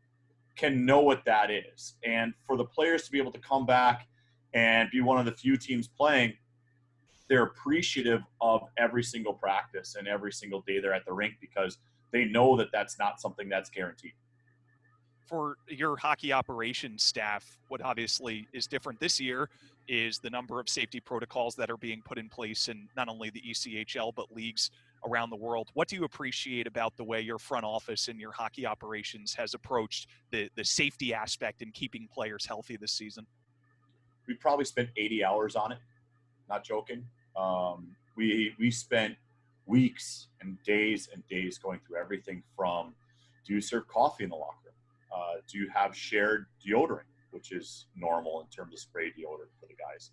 can know what that is. And for the players to be able to come back and be one of the few teams playing, they're appreciative of every single practice and every single day they're at the rink because they know that that's not something that's guaranteed. For your hockey operations staff, what obviously is different this year is the number of safety protocols that are being put in place in not only the ECHL, but leagues around the world. What do you appreciate about the way your front office and your hockey operations has approached the safety aspect in keeping players healthy this season? We probably spent 80 hours on it. Not joking. We spent weeks and days going through everything from, do you serve coffee in the locker room? Do you have shared deodorant, which is normal in terms of spray deodorant for the guys?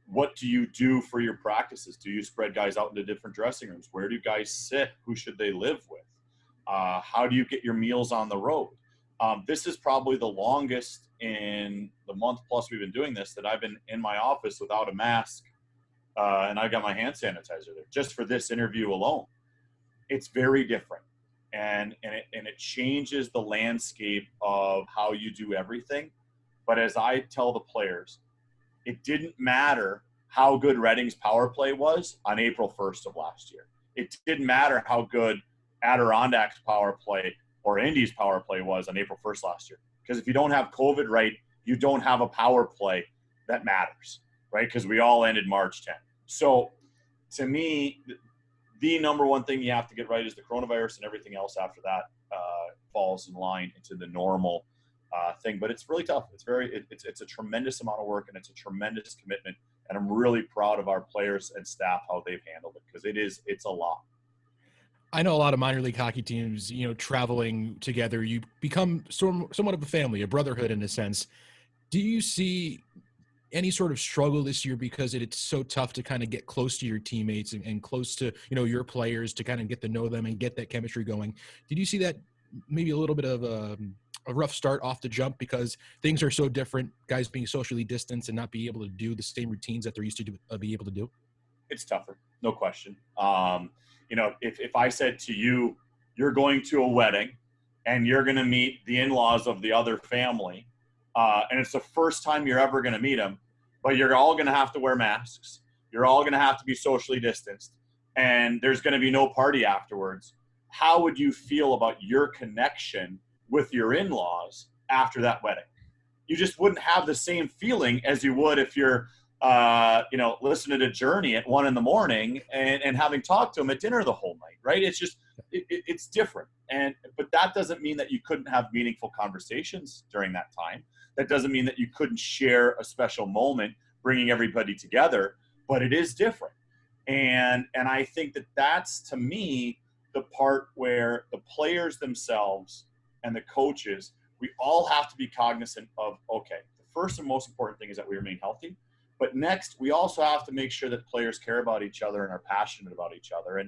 What do you do for your practices? Do you spread guys out into different dressing rooms? Where do guys sit? Who should they live with? How do you get your meals on the road? This is probably the longest in the month plus we've been doing this that I've been in my office without a mask, and I got my hand sanitizer there just for this interview alone. It's very different, and it changes the landscape of how you do everything. But as I tell the players, it didn't matter how good Reading's power play was on April 1st of last year. It didn't matter how good Adirondacks power play or Indy's power play was on April 1st last year. Because if you don't have COVID right, you don't have a power play that matters, right? Because we all ended March 10th. So to me, the number one thing you have to get right is the coronavirus, and everything else after that falls in line into the normal thing. But it's really tough. It's a tremendous amount of work, and it's a tremendous commitment. And I'm really proud of our players and staff, how they've handled it, because it's a lot. I know a lot of minor league hockey teams, traveling together, you become somewhat of a family, a brotherhood in a sense. Do you see any sort of struggle this year because it's so tough to kind of get close to your teammates and close to, your players to kind of get to know them and get that chemistry going? Did you see that maybe a little bit of a rough start off the jump because things are so different, guys being socially distanced and not be able to do the same routines that they're used to be able to do? It's tougher, no question. If I said to you, you're going to a wedding and you're going to meet the in-laws of the other family, and it's the first time you're ever going to meet them, but you're all going to have to wear masks. You're all going to have to be socially distanced, and there's going to be no party afterwards. How would you feel about your connection with your in-laws after that wedding? You just wouldn't have the same feeling as you would if you're, listening to Journey at 1 a.m. and having talked to them at dinner the whole night, right? It's just, it's different. But that doesn't mean that you couldn't have meaningful conversations during that time. That doesn't mean that you couldn't share a special moment, bringing everybody together, but it is different. And I think that that's, to me, the part where the players themselves and the coaches, we all have to be cognizant of, okay, the first and most important thing is that we remain healthy. But next, we also have to make sure that players care about each other and are passionate about each other.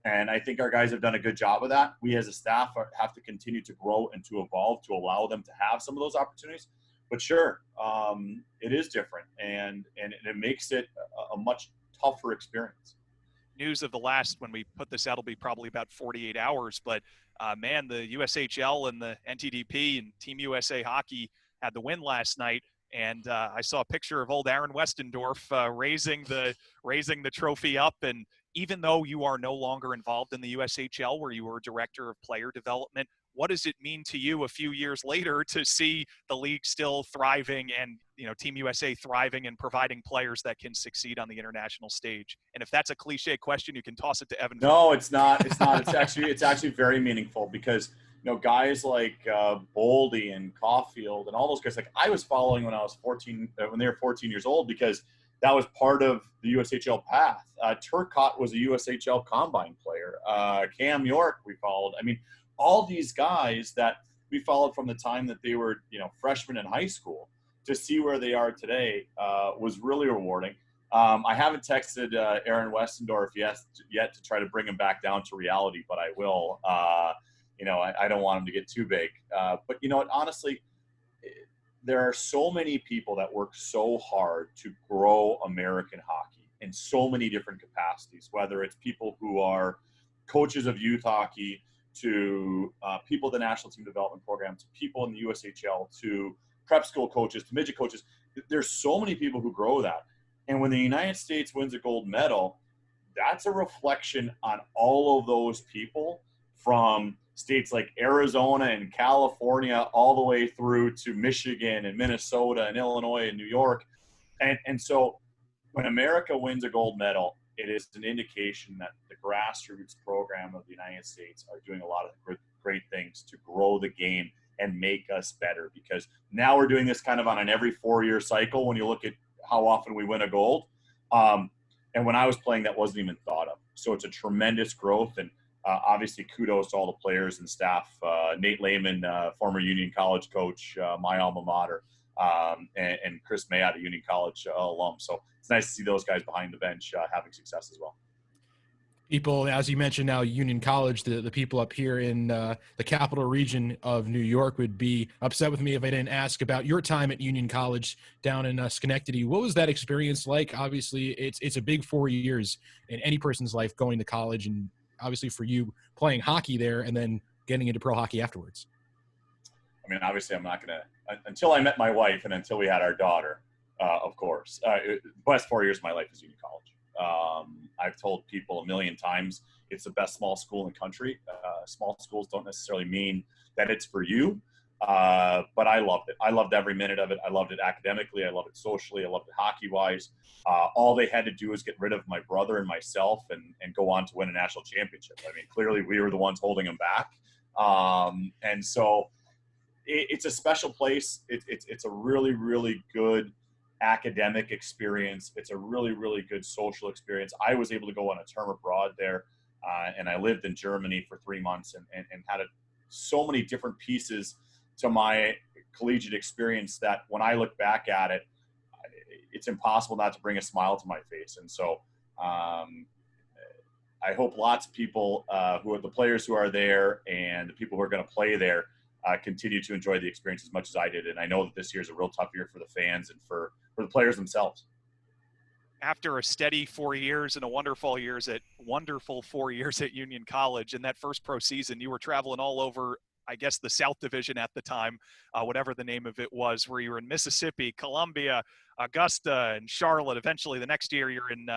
And I think our guys have done a good job of that. We as a staff have to continue to grow and to evolve to allow them to have some of those opportunities. But sure, it is different, and it makes it a much tougher experience. News of the last, when we put this out, will be probably about 48 hours. But, man, the USHL and the NTDP and Team USA Hockey had the win last night. And I saw a picture of old Aaron Westendorf raising the trophy up. And even though you are no longer involved in the USHL, where you were director of player development, what does it mean to you a few years later to see the league still thriving and, Team USA thriving and providing players that can succeed on the international stage? And if that's a cliche question, you can toss it to Evan. No, it's not. It's not. It's actually very meaningful because, guys like Boldy and Caulfield and all those guys, like I was following when I was 14, when they were 14 years old, because that was part of the USHL path. Turcotte was a USHL combine player. Cam York we followed. I mean, all these guys that we followed from the time that they were, freshmen in high school, to see where they are today was really rewarding. I haven't texted Aaron Westendorf yet to try to bring him back down to reality, but I will. I don't want him to get too big. But honestly, there are so many people that work so hard to grow American hockey in so many different capacities, whether it's people who are coaches of youth hockey, to people in the national team development program, to people in the USHL, to prep school coaches, to midget coaches. There's so many people who grow that. And when the United States wins a gold medal, that's a reflection on all of those people, from states like Arizona and California all the way through to Michigan and Minnesota and Illinois and New York. And so when America wins a gold medal, it is an indication that the grassroots program of the United States are doing a lot of great things to grow the game and make us better, because now we're doing this kind of on an every 4-year cycle when you look at how often we win a gold. And when I was playing, that wasn't even thought of. So it's a tremendous growth. And obviously kudos to all the players and staff. Nate Lehman, former Union College coach, my alma mater, and Chris Mayotte, a Union College alum. So it's nice to see those guys behind the bench having success as well. People, as you mentioned now, Union College, the people up here in the capital region of New York would be upset with me if I didn't ask about your time at Union College down in Schenectady. What was that experience like? Obviously, it's a big 4 years in any person's life going to college, and obviously for you playing hockey there and then getting into pro hockey afterwards. I mean, obviously I'm not going to, until I met my wife and until we had our daughter, of course. The best 4 years of my life is Union College. I've told people a million times, it's the best small school in the country. Small schools don't necessarily mean that it's for you, but I loved it. I loved every minute of it. I loved it academically. I loved it socially. I loved it hockey-wise. All they had to do was get rid of my brother and myself and go on to win a national championship. I mean, clearly we were the ones holding them back. And so it's a special place. It's a really, really good academic experience. It's a really, really good social experience. I was able to go on a term abroad there, and I lived in Germany for 3 months and had so many different pieces to my collegiate experience that when I look back at it, it's impossible not to bring a smile to my face. And so I hope lots of people who are the players who are there and the people who are going to play there continue to enjoy the experience as much as I did. And I know that this year is a real tough year for the fans and for the players themselves. After a steady 4 years and a wonderful 4 years at Union College, in that first pro season, you were traveling all over I guess, the South Division at the time, whatever the name of it was, where you were in Mississippi, Columbia, Augusta, and Charlotte. Eventually, the next year you're in,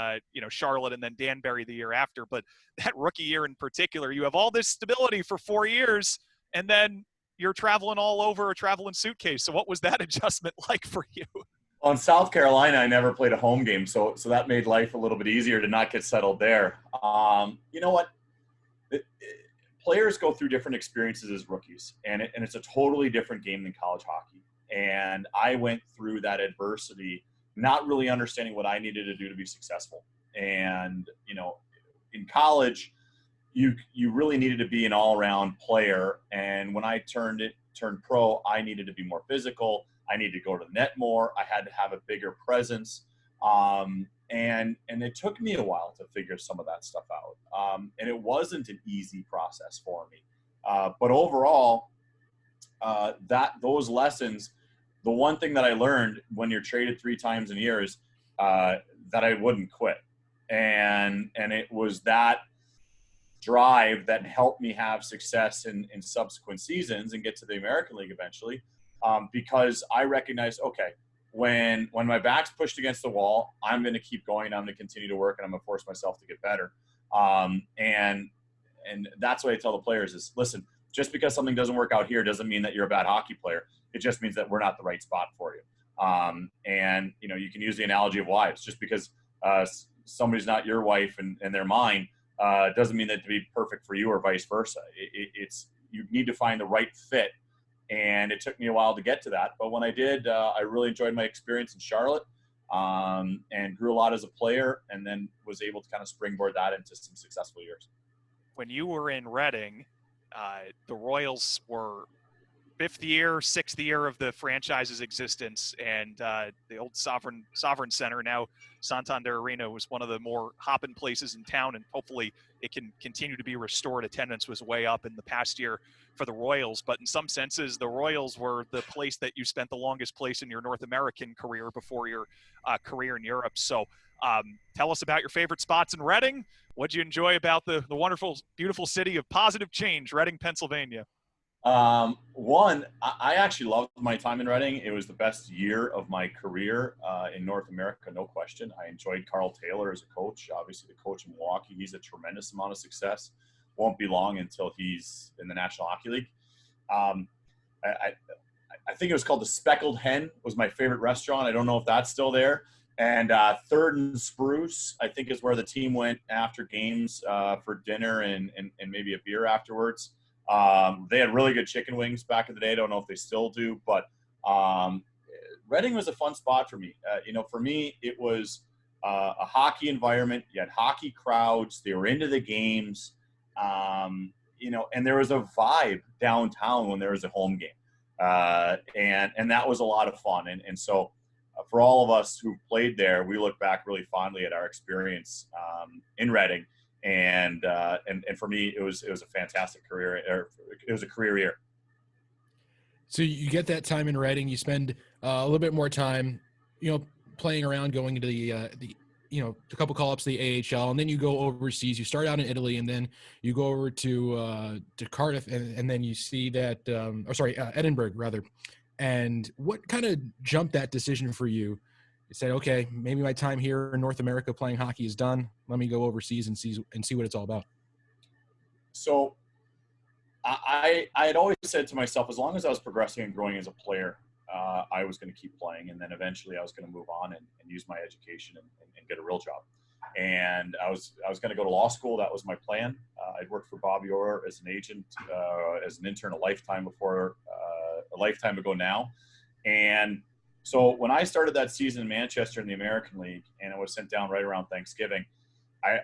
Charlotte, and then Danbury the year after. But that rookie year in particular, you have all this stability for 4 years, and then you're traveling all over a traveling suitcase. So what was that adjustment like for you? On South Carolina, I never played a home game, so that made life a little bit easier to not get settled there. You know what? Players go through different experiences as rookies, and it's a totally different game than college hockey. And I went through that adversity, not really understanding what I needed to do to be successful. And, in college, you really needed to be an all-around player. And when I turned pro, I needed to be more physical. I needed to go to the net more. I had to have a bigger presence. And it took me a while to figure some of that stuff out. And it wasn't an easy process for me. But overall, those lessons, the one thing that I learned when you're traded 3 times in a year is that I wouldn't quit. And it was that drive that helped me have success in subsequent seasons and get to the American League eventually, because I recognized, okay, when my back's pushed against the wall, I'm going to keep going. I'm going to continue to work, and I'm going to force myself to get better. And that's what I tell the players is, listen, just because something doesn't work out here doesn't mean that you're a bad hockey player. It just means that we're not the right spot for you. And you can use the analogy of wives. Just because somebody's not your wife and they're mine, doesn't mean that to be perfect for you or vice versa. It's you need to find the right fit, and it took me a while to get to that. But when I did, I really enjoyed my experience in Charlotte, and grew a lot as a player, and then was able to kind of springboard that into some successful years. When you were in Reading, the Royals were 5th year, 6th year of the franchise's existence, and the old Sovereign Center, now Santander Arena, was one of the more hopping places in town, and hopefully it can continue to be restored. Attendance was way up in the past year for the Royals, but in some senses, the Royals were the place that you spent the longest place in your North American career before your career in Europe. So tell us about your favorite spots in Reading. What'd you enjoy about the wonderful, beautiful city of positive change, Reading, Pennsylvania? One, I actually loved my time in Reading. It was the best year of my career in North America, no question. I enjoyed Carl Taylor as a coach. Obviously, the coach in Milwaukee, he's a tremendous amount of success. Won't be long until he's in the National Hockey League. I think it was called the Speckled Hen, was my favorite restaurant. I don't know if that's still there. And Third and Spruce, I think, is where the team went after games for dinner and maybe a beer afterwards. They had really good chicken wings back in the day. I don't know if they still do, but Reading was a fun spot for me. For me, it was a hockey environment. You had hockey crowds. They were into the games, and there was a vibe downtown when there was a home game. And that was a lot of fun. And so for all of us who played there, we look back really fondly at our experience in Reading. And for me, it was a fantastic career. It was a career year. So you get that time in Reading, you spend a little bit more time, playing around, going into the a couple call-ups to the AHL, and then you go overseas. You start out in Italy, and then you go over to Cardiff, and then you see that, Edinburgh rather. And what kind of jumped that decision for you? You said, okay, maybe my time here in North America playing hockey is done. Let me go overseas and see what it's all about. So I had always said to myself, as long as I was progressing and growing as a player, I was going to keep playing. And then eventually I was going to move on and use my education and get a real job. And I was going to go to law school. That was my plan. I'd worked for Bobby Orr as an agent, as an intern a lifetime ago now. And so when I started that season in Manchester in the American League, and I was sent down right around Thanksgiving, I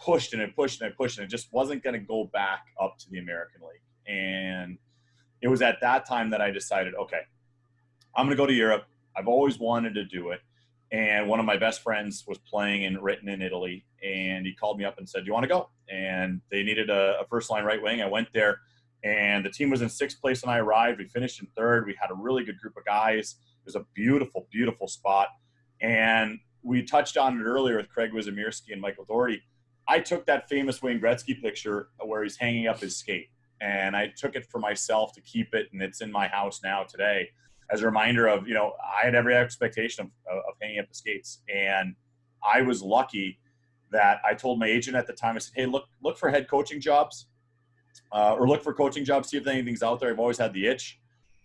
pushed and I pushed and I pushed, and it just wasn't going to go back up to the American League. And it was at that time that I decided, okay, I'm going to go to Europe. I've always wanted to do it. And one of my best friends was playing in Italy, and he called me up and said, do you want to go? And they needed a first-line right wing. I went there, and the team was in 6th place when I arrived. We finished in 3rd. We had a really good group of guys. It was a beautiful, beautiful spot. And we touched on it earlier with Craig Wizimierski and Michael Doherty. I took that famous Wayne Gretzky picture where he's hanging up his skate. And I took it for myself to keep it, and it's in my house now today as a reminder of, I had every expectation of hanging up the skates. And I was lucky that I told my agent at the time, I said, hey, look for head coaching jobs or look for coaching jobs, see if anything's out there. I've always had the itch.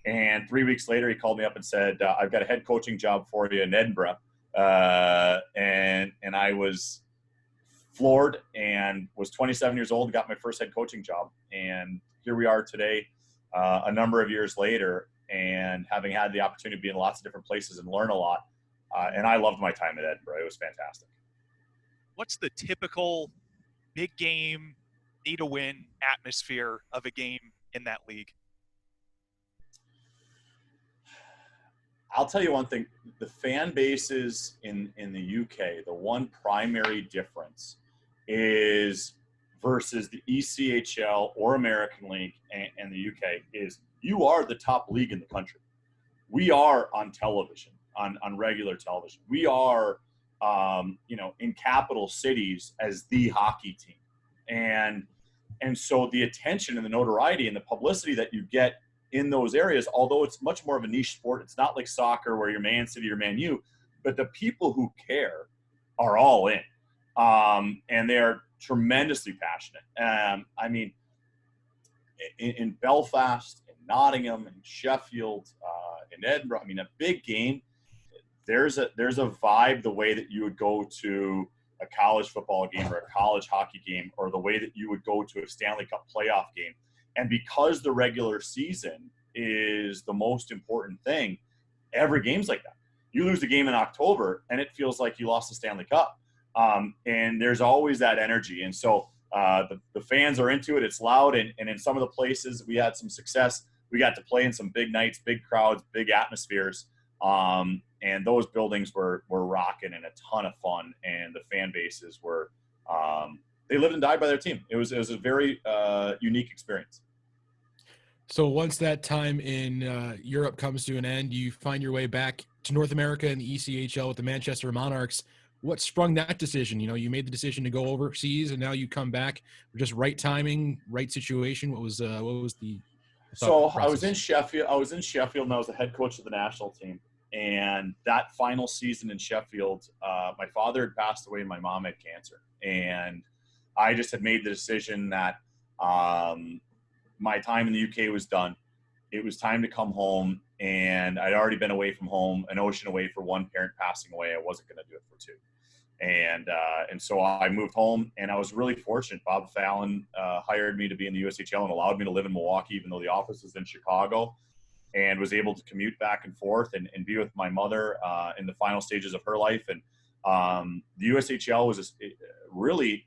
And 3 weeks later, he called me up and said, I've got a head coaching job for you in Edinburgh. And I was floored and was 27 years old, got my first head coaching job. And here we are today, a number of years later, and having had the opportunity to be in lots of different places and learn a lot. And I loved my time at Edinburgh. It was fantastic. What's the typical big game, need a win atmosphere of a game in that league? I'll tell you one thing. The fan bases in the UK, the one primary difference is versus the ECHL or American League and the UK is you are the top league in the country. We are on television, on regular television. We are, in capital cities as the hockey team. And so the attention and the notoriety and the publicity that you get in those areas, although it's much more of a niche sport, it's not like soccer where you're Man City or Man U, but the people who care are all in. And they're tremendously passionate. In Belfast, in Nottingham, in Sheffield, in Edinburgh, a big game, there's a vibe the way that you would go to a college football game or a college hockey game, or the way that you would go to a Stanley Cup playoff game. And because the regular season is the most important thing, every game's like that. You lose the game in October, and it feels like you lost the Stanley Cup. And there's always that energy. And so the fans are into it. It's loud. And in some of the places we had some success, we got to play in some big nights, big crowds, big atmospheres. And those buildings were rocking and a ton of fun. And the fan bases were they lived and died by their team. It was a very unique experience. So once that time in Europe comes to an end, you find your way back to North America and the ECHL with the Manchester Monarchs. What sprung that decision? You made the decision to go overseas, and now you come back. Just right timing, right situation. What was the So process? I was in Sheffield, and I was the head coach of the national team. And that final season in Sheffield, my father had passed away and my mom had cancer. And I just had made the decision that my time in the UK was done. It was time to come home, and I'd already been away from home, an ocean away for one parent passing away. I wasn't going to do it for two. And so I moved home, and I was really fortunate. Bob Fallon hired me to be in the USHL and allowed me to live in Milwaukee, even though the office is in Chicago, and was able to commute back and forth and be with my mother in the final stages of her life. And the USHL was really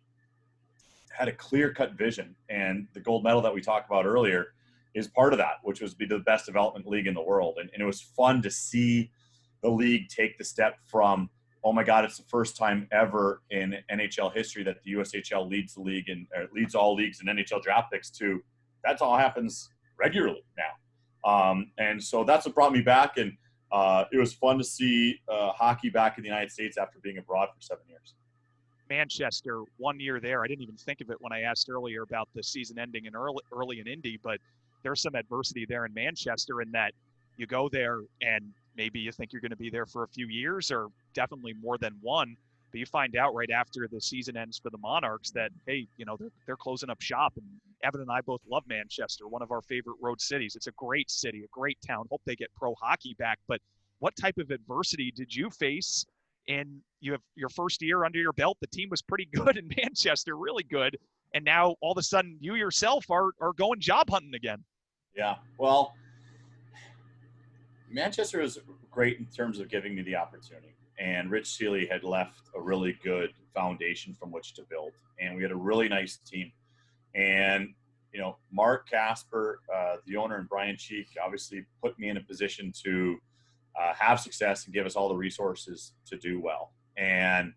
had a clear-cut vision, and the gold medal that we talked about earlier is part of that, which was be the best development league in the world. And it was fun to see the league take the step from, oh my God, it's the first time ever in NHL history that the USHL leads the league and leads all leagues in NHL draft picks, to that's all happens regularly now. And so that's what brought me back. And it was fun to see hockey back in the United States after being abroad for 7 years. Manchester, 1 year there. I didn't even think of it when I asked earlier about the season ending in early in Indy, but there's some adversity there in Manchester in that you go there and maybe you think you're going to be there for a few years or definitely more than one, but you find out right after the season ends for the Monarchs that, hey, they're closing up shop. And Evan and I both love Manchester, one of our favorite road cities. It's a great city, a great town. Hope they get pro hockey back. But what type of adversity did you face? And you have your first year under your belt. The team was pretty good in Manchester, really good. And now all of a sudden you yourself are going job hunting again. Yeah. Well, Manchester was great in terms of giving me the opportunity. And Rich Seeley had left a really good foundation from which to build. And we had a really nice team. And, Mark Casper, the owner, and Brian Cheek obviously put me in a position to have success and give us all the resources to do well. And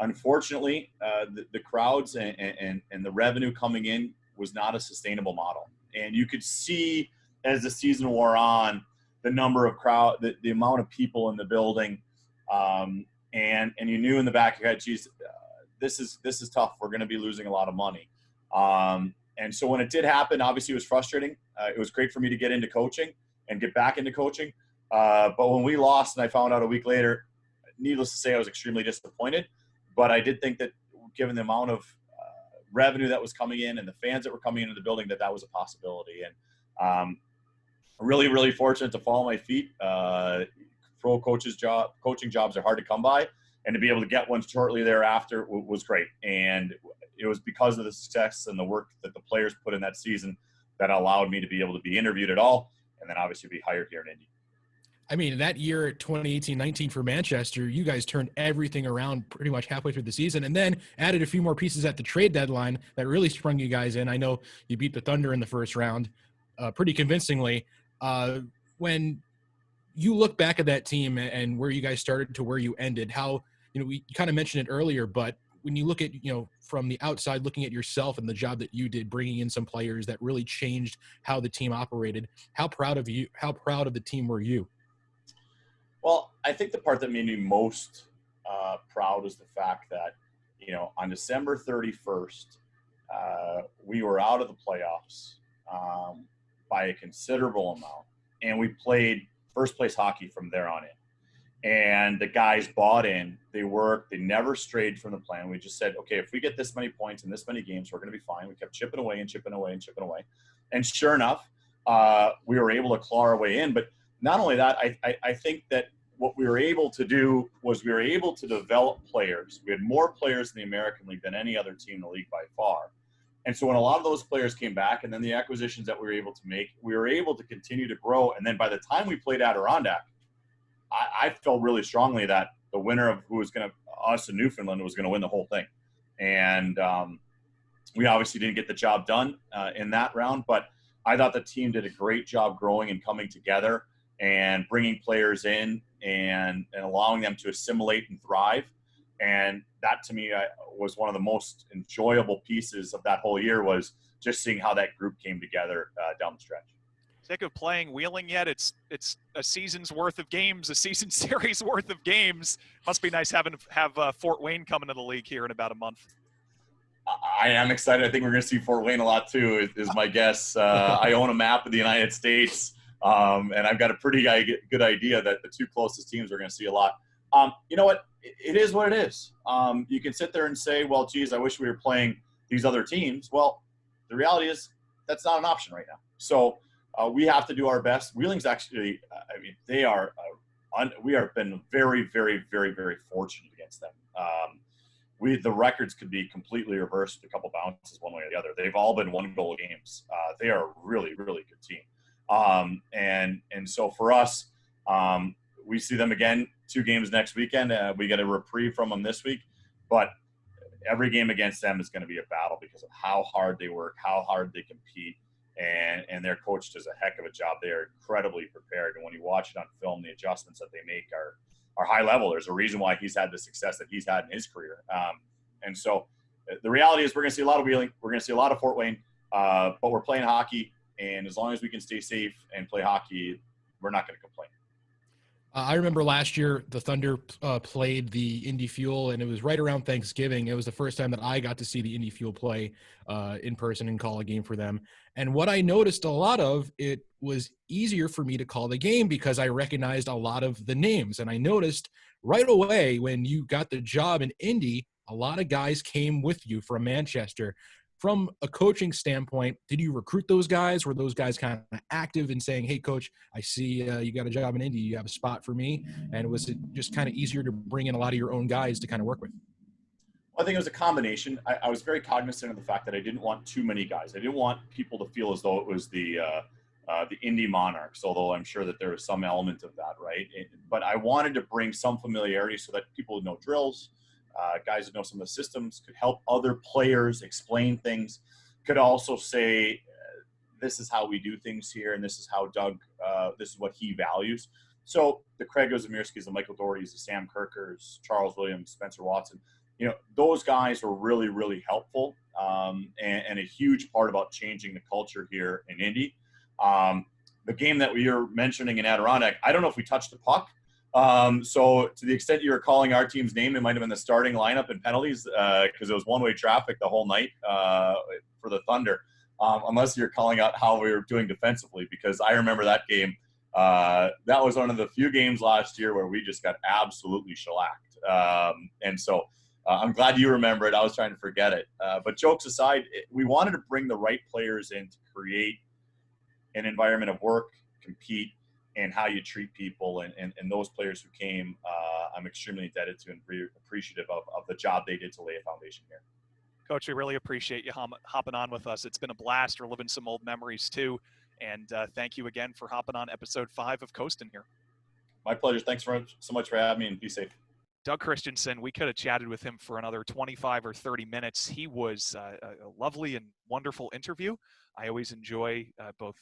unfortunately, the crowds and the revenue coming in was not a sustainable model. And you could see as the season wore on, the number of the amount of people in the building, and you knew in the back of your head, geez, this is tough. We're going to be losing a lot of money. And so when it did happen, obviously it was frustrating. It was great for me to get into coaching and get back into coaching. But when we lost and I found out a week later, needless to say, I was extremely disappointed. But I did think that given the amount of revenue that was coming in and the fans that were coming into the building, that was a possibility. And really, really fortunate to fall on my feet. Pro coaching jobs are hard to come by. And to be able to get one shortly thereafter was great. And it was because of the success and the work that the players put in that season that allowed me to be able to be interviewed at all and then obviously be hired here in Indy. I mean, that year, 2018-19 for Manchester, you guys turned everything around pretty much halfway through the season and then added a few more pieces at the trade deadline that really sprung you guys in. I know you beat the Thunder in the first round pretty convincingly. When you look back at that team and where you guys started to where you ended, how, you kind of mentioned it earlier, but when you look at, from the outside, looking at yourself and the job that you did, bringing in some players that really changed how the team operated, how proud of the team were you? Well, I think the part that made me most proud is the fact that, on December 31st, we were out of the playoffs by a considerable amount, and we played first place hockey from there on in. And the guys bought in, they worked, they never strayed from the plan. We just said, okay, if we get this many points in this many games, we're going to be fine. We kept chipping away and chipping away and chipping away. And sure enough, we were able to claw our way in. But not only that, I think that what we were able to do was we were able to develop players. We had more players in the American League than any other team in the league by far. And so when a lot of those players came back and then the acquisitions that we were able to make, we were able to continue to grow. And then by the time we played Adirondack, I felt really strongly that the winner of who was going to – us in Newfoundland was going to win the whole thing. And we obviously didn't get the job done in that round, but I thought the team did a great job growing and coming together and bringing players in and allowing them to assimilate and thrive. And that, to me, was one of the most enjoyable pieces of that whole year, was just seeing how that group came together down the stretch. Sick of playing Wheeling yet? It's a season's worth of games, a season series worth of games. Must be nice have Fort Wayne coming to the league here in about a month. I am excited. I think we're going to see Fort Wayne a lot too, is my guess. I own a map of the United States, and I've got a pretty good idea that the two closest teams are going to see a lot. You know what? It is what it is. You can sit there and say, well, geez, I wish we were playing these other teams. Well, the reality is that's not an option right now. So we have to do our best. Wheeling's actually, they are, we have been very, very, very, very fortunate against them. The records could be completely reversed with a couple bounces one way or the other. They've all been 1-goal games. They are a really, really good team. And so for us, we see them again 2 games next weekend. We get a reprieve from them this week, but every game against them is going to be a battle because of how hard they work, how hard they compete. And their coach does a heck of a job. They are incredibly prepared. And when you watch it on film, the adjustments that they make are high level. There's a reason why he's had the success that he's had in his career. And so the reality is we're going to see a lot of Wheeling. We're going to see a lot of Fort Wayne, but we're playing hockey. And as long as we can stay safe and play hockey, we're not going to complain. I remember last year the Thunder played the Indy Fuel, and it was right around Thanksgiving. It was the first time that I got to see the Indy Fuel play in person and call a game for them. And what I noticed a lot of, it was easier for me to call the game because I recognized a lot of the names. And I noticed right away when you got the job in Indy, a lot of guys came with you from Manchester. From a coaching standpoint, did you recruit those guys? Were those guys kind of active in saying, hey, coach, I see you got a job in Indy. You have a spot for me? And was it just kind of easier to bring in a lot of your own guys to kind of work with? Well, I think it was a combination. I was very cognizant of the fact that I didn't want too many guys. I didn't want people to feel as though it was the Indy Monarchs, although I'm sure that there was some element of that, right? But I wanted to bring some familiarity so that people would know drills, guys that know some of the systems, could help other players explain things, could also say, this is how we do things here, and this is how Doug, this is what he values. So the Craig Ozemirskis, the Michael Dohertys, the Sam Kirkers, Charles Williams, Spencer Watson, those guys were really, really helpful and a huge part about changing the culture here in Indy. The game that we were mentioning in Adirondack, I don't know if we touched the puck. So to the extent you were calling our team's name, it might have been the starting lineup and penalties because it was one-way traffic the whole night for the Thunder. unless you're calling out how we were doing defensively, because I remember that game. That was one of the few games last year where we just got absolutely shellacked. And so I'm glad you remember it. I was trying to forget it. But jokes aside, we wanted to bring the right players in to create an environment of work, compete, and how you treat people. And those players who came, I'm extremely indebted to and very appreciative of the job they did to lay a foundation here. Coach, we really appreciate you hopping on with us. It's been a blast. We're living some old memories too. And thank you again for hopping on episode 5 of Coastin here. My pleasure. Thanks so much for having me, and be safe. Doug Christiansen, we could have chatted with him for another 25 or 30 minutes. He was a lovely and wonderful interview. I always enjoy both,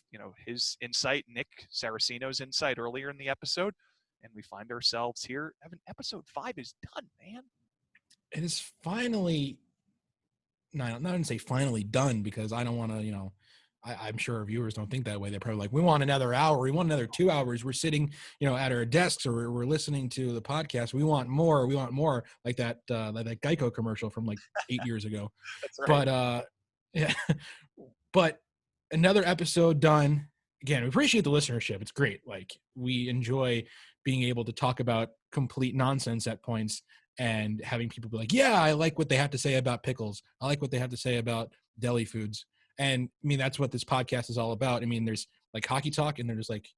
his insight, Nick Saracino's insight earlier in the episode, and we find ourselves here. Evan, episode 5 is done, man. It is finally, not to say finally done, because I don't want to, I'm sure our viewers don't think that way. They're probably like, we want another hour. We want another 2 hours. We're sitting, at our desks, or we're listening to the podcast. We want more. We want more, like that Geico commercial from like 8 years ago. That's right. But yeah, but another episode done. Again, we appreciate the listenership. It's great. Like, we enjoy being able to talk about complete nonsense at points and having people be like, yeah, I like what they have to say about pickles. I like what they have to say about deli foods. And I mean, that's what this podcast is all about. I mean, there's like hockey talk, and there's like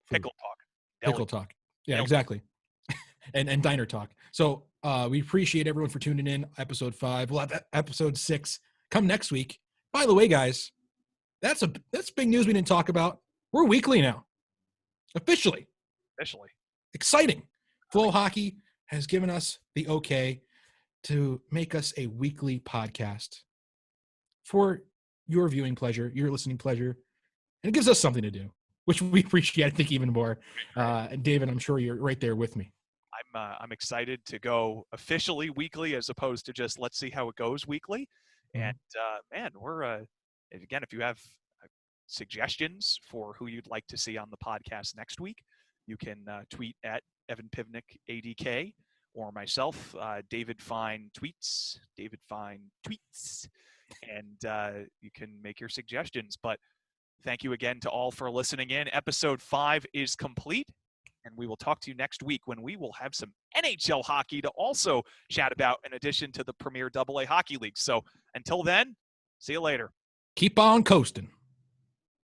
food. Pickle talk. Pickle talk. Yeah, Deli. exactly. and diner talk. So we appreciate everyone for tuning in. Episode 5. We'll have episode 6 come next week. By the way, guys, that's big news we didn't talk about. We're weekly now. Officially. Exciting. FloHockey has given us the okay to make us a weekly podcast for your viewing pleasure, your listening pleasure, and it gives us something to do, which we appreciate, I think, even more. And David, I'm sure you're right there with me. I'm excited to go officially weekly, as opposed to just let's see how it goes weekly. Mm-hmm. And man, we're again, if you have suggestions for who you'd like to see on the podcast next week, you can tweet at Evan Pivnik ADK, or myself, David Fine Tweets, and you can make your suggestions. But thank you again to all for listening in. Episode 5 is complete, and we will talk to you next week when we will have some NHL hockey to also chat about, in addition to the Premier AA Hockey League. So until then, see you later. Keep on coasting.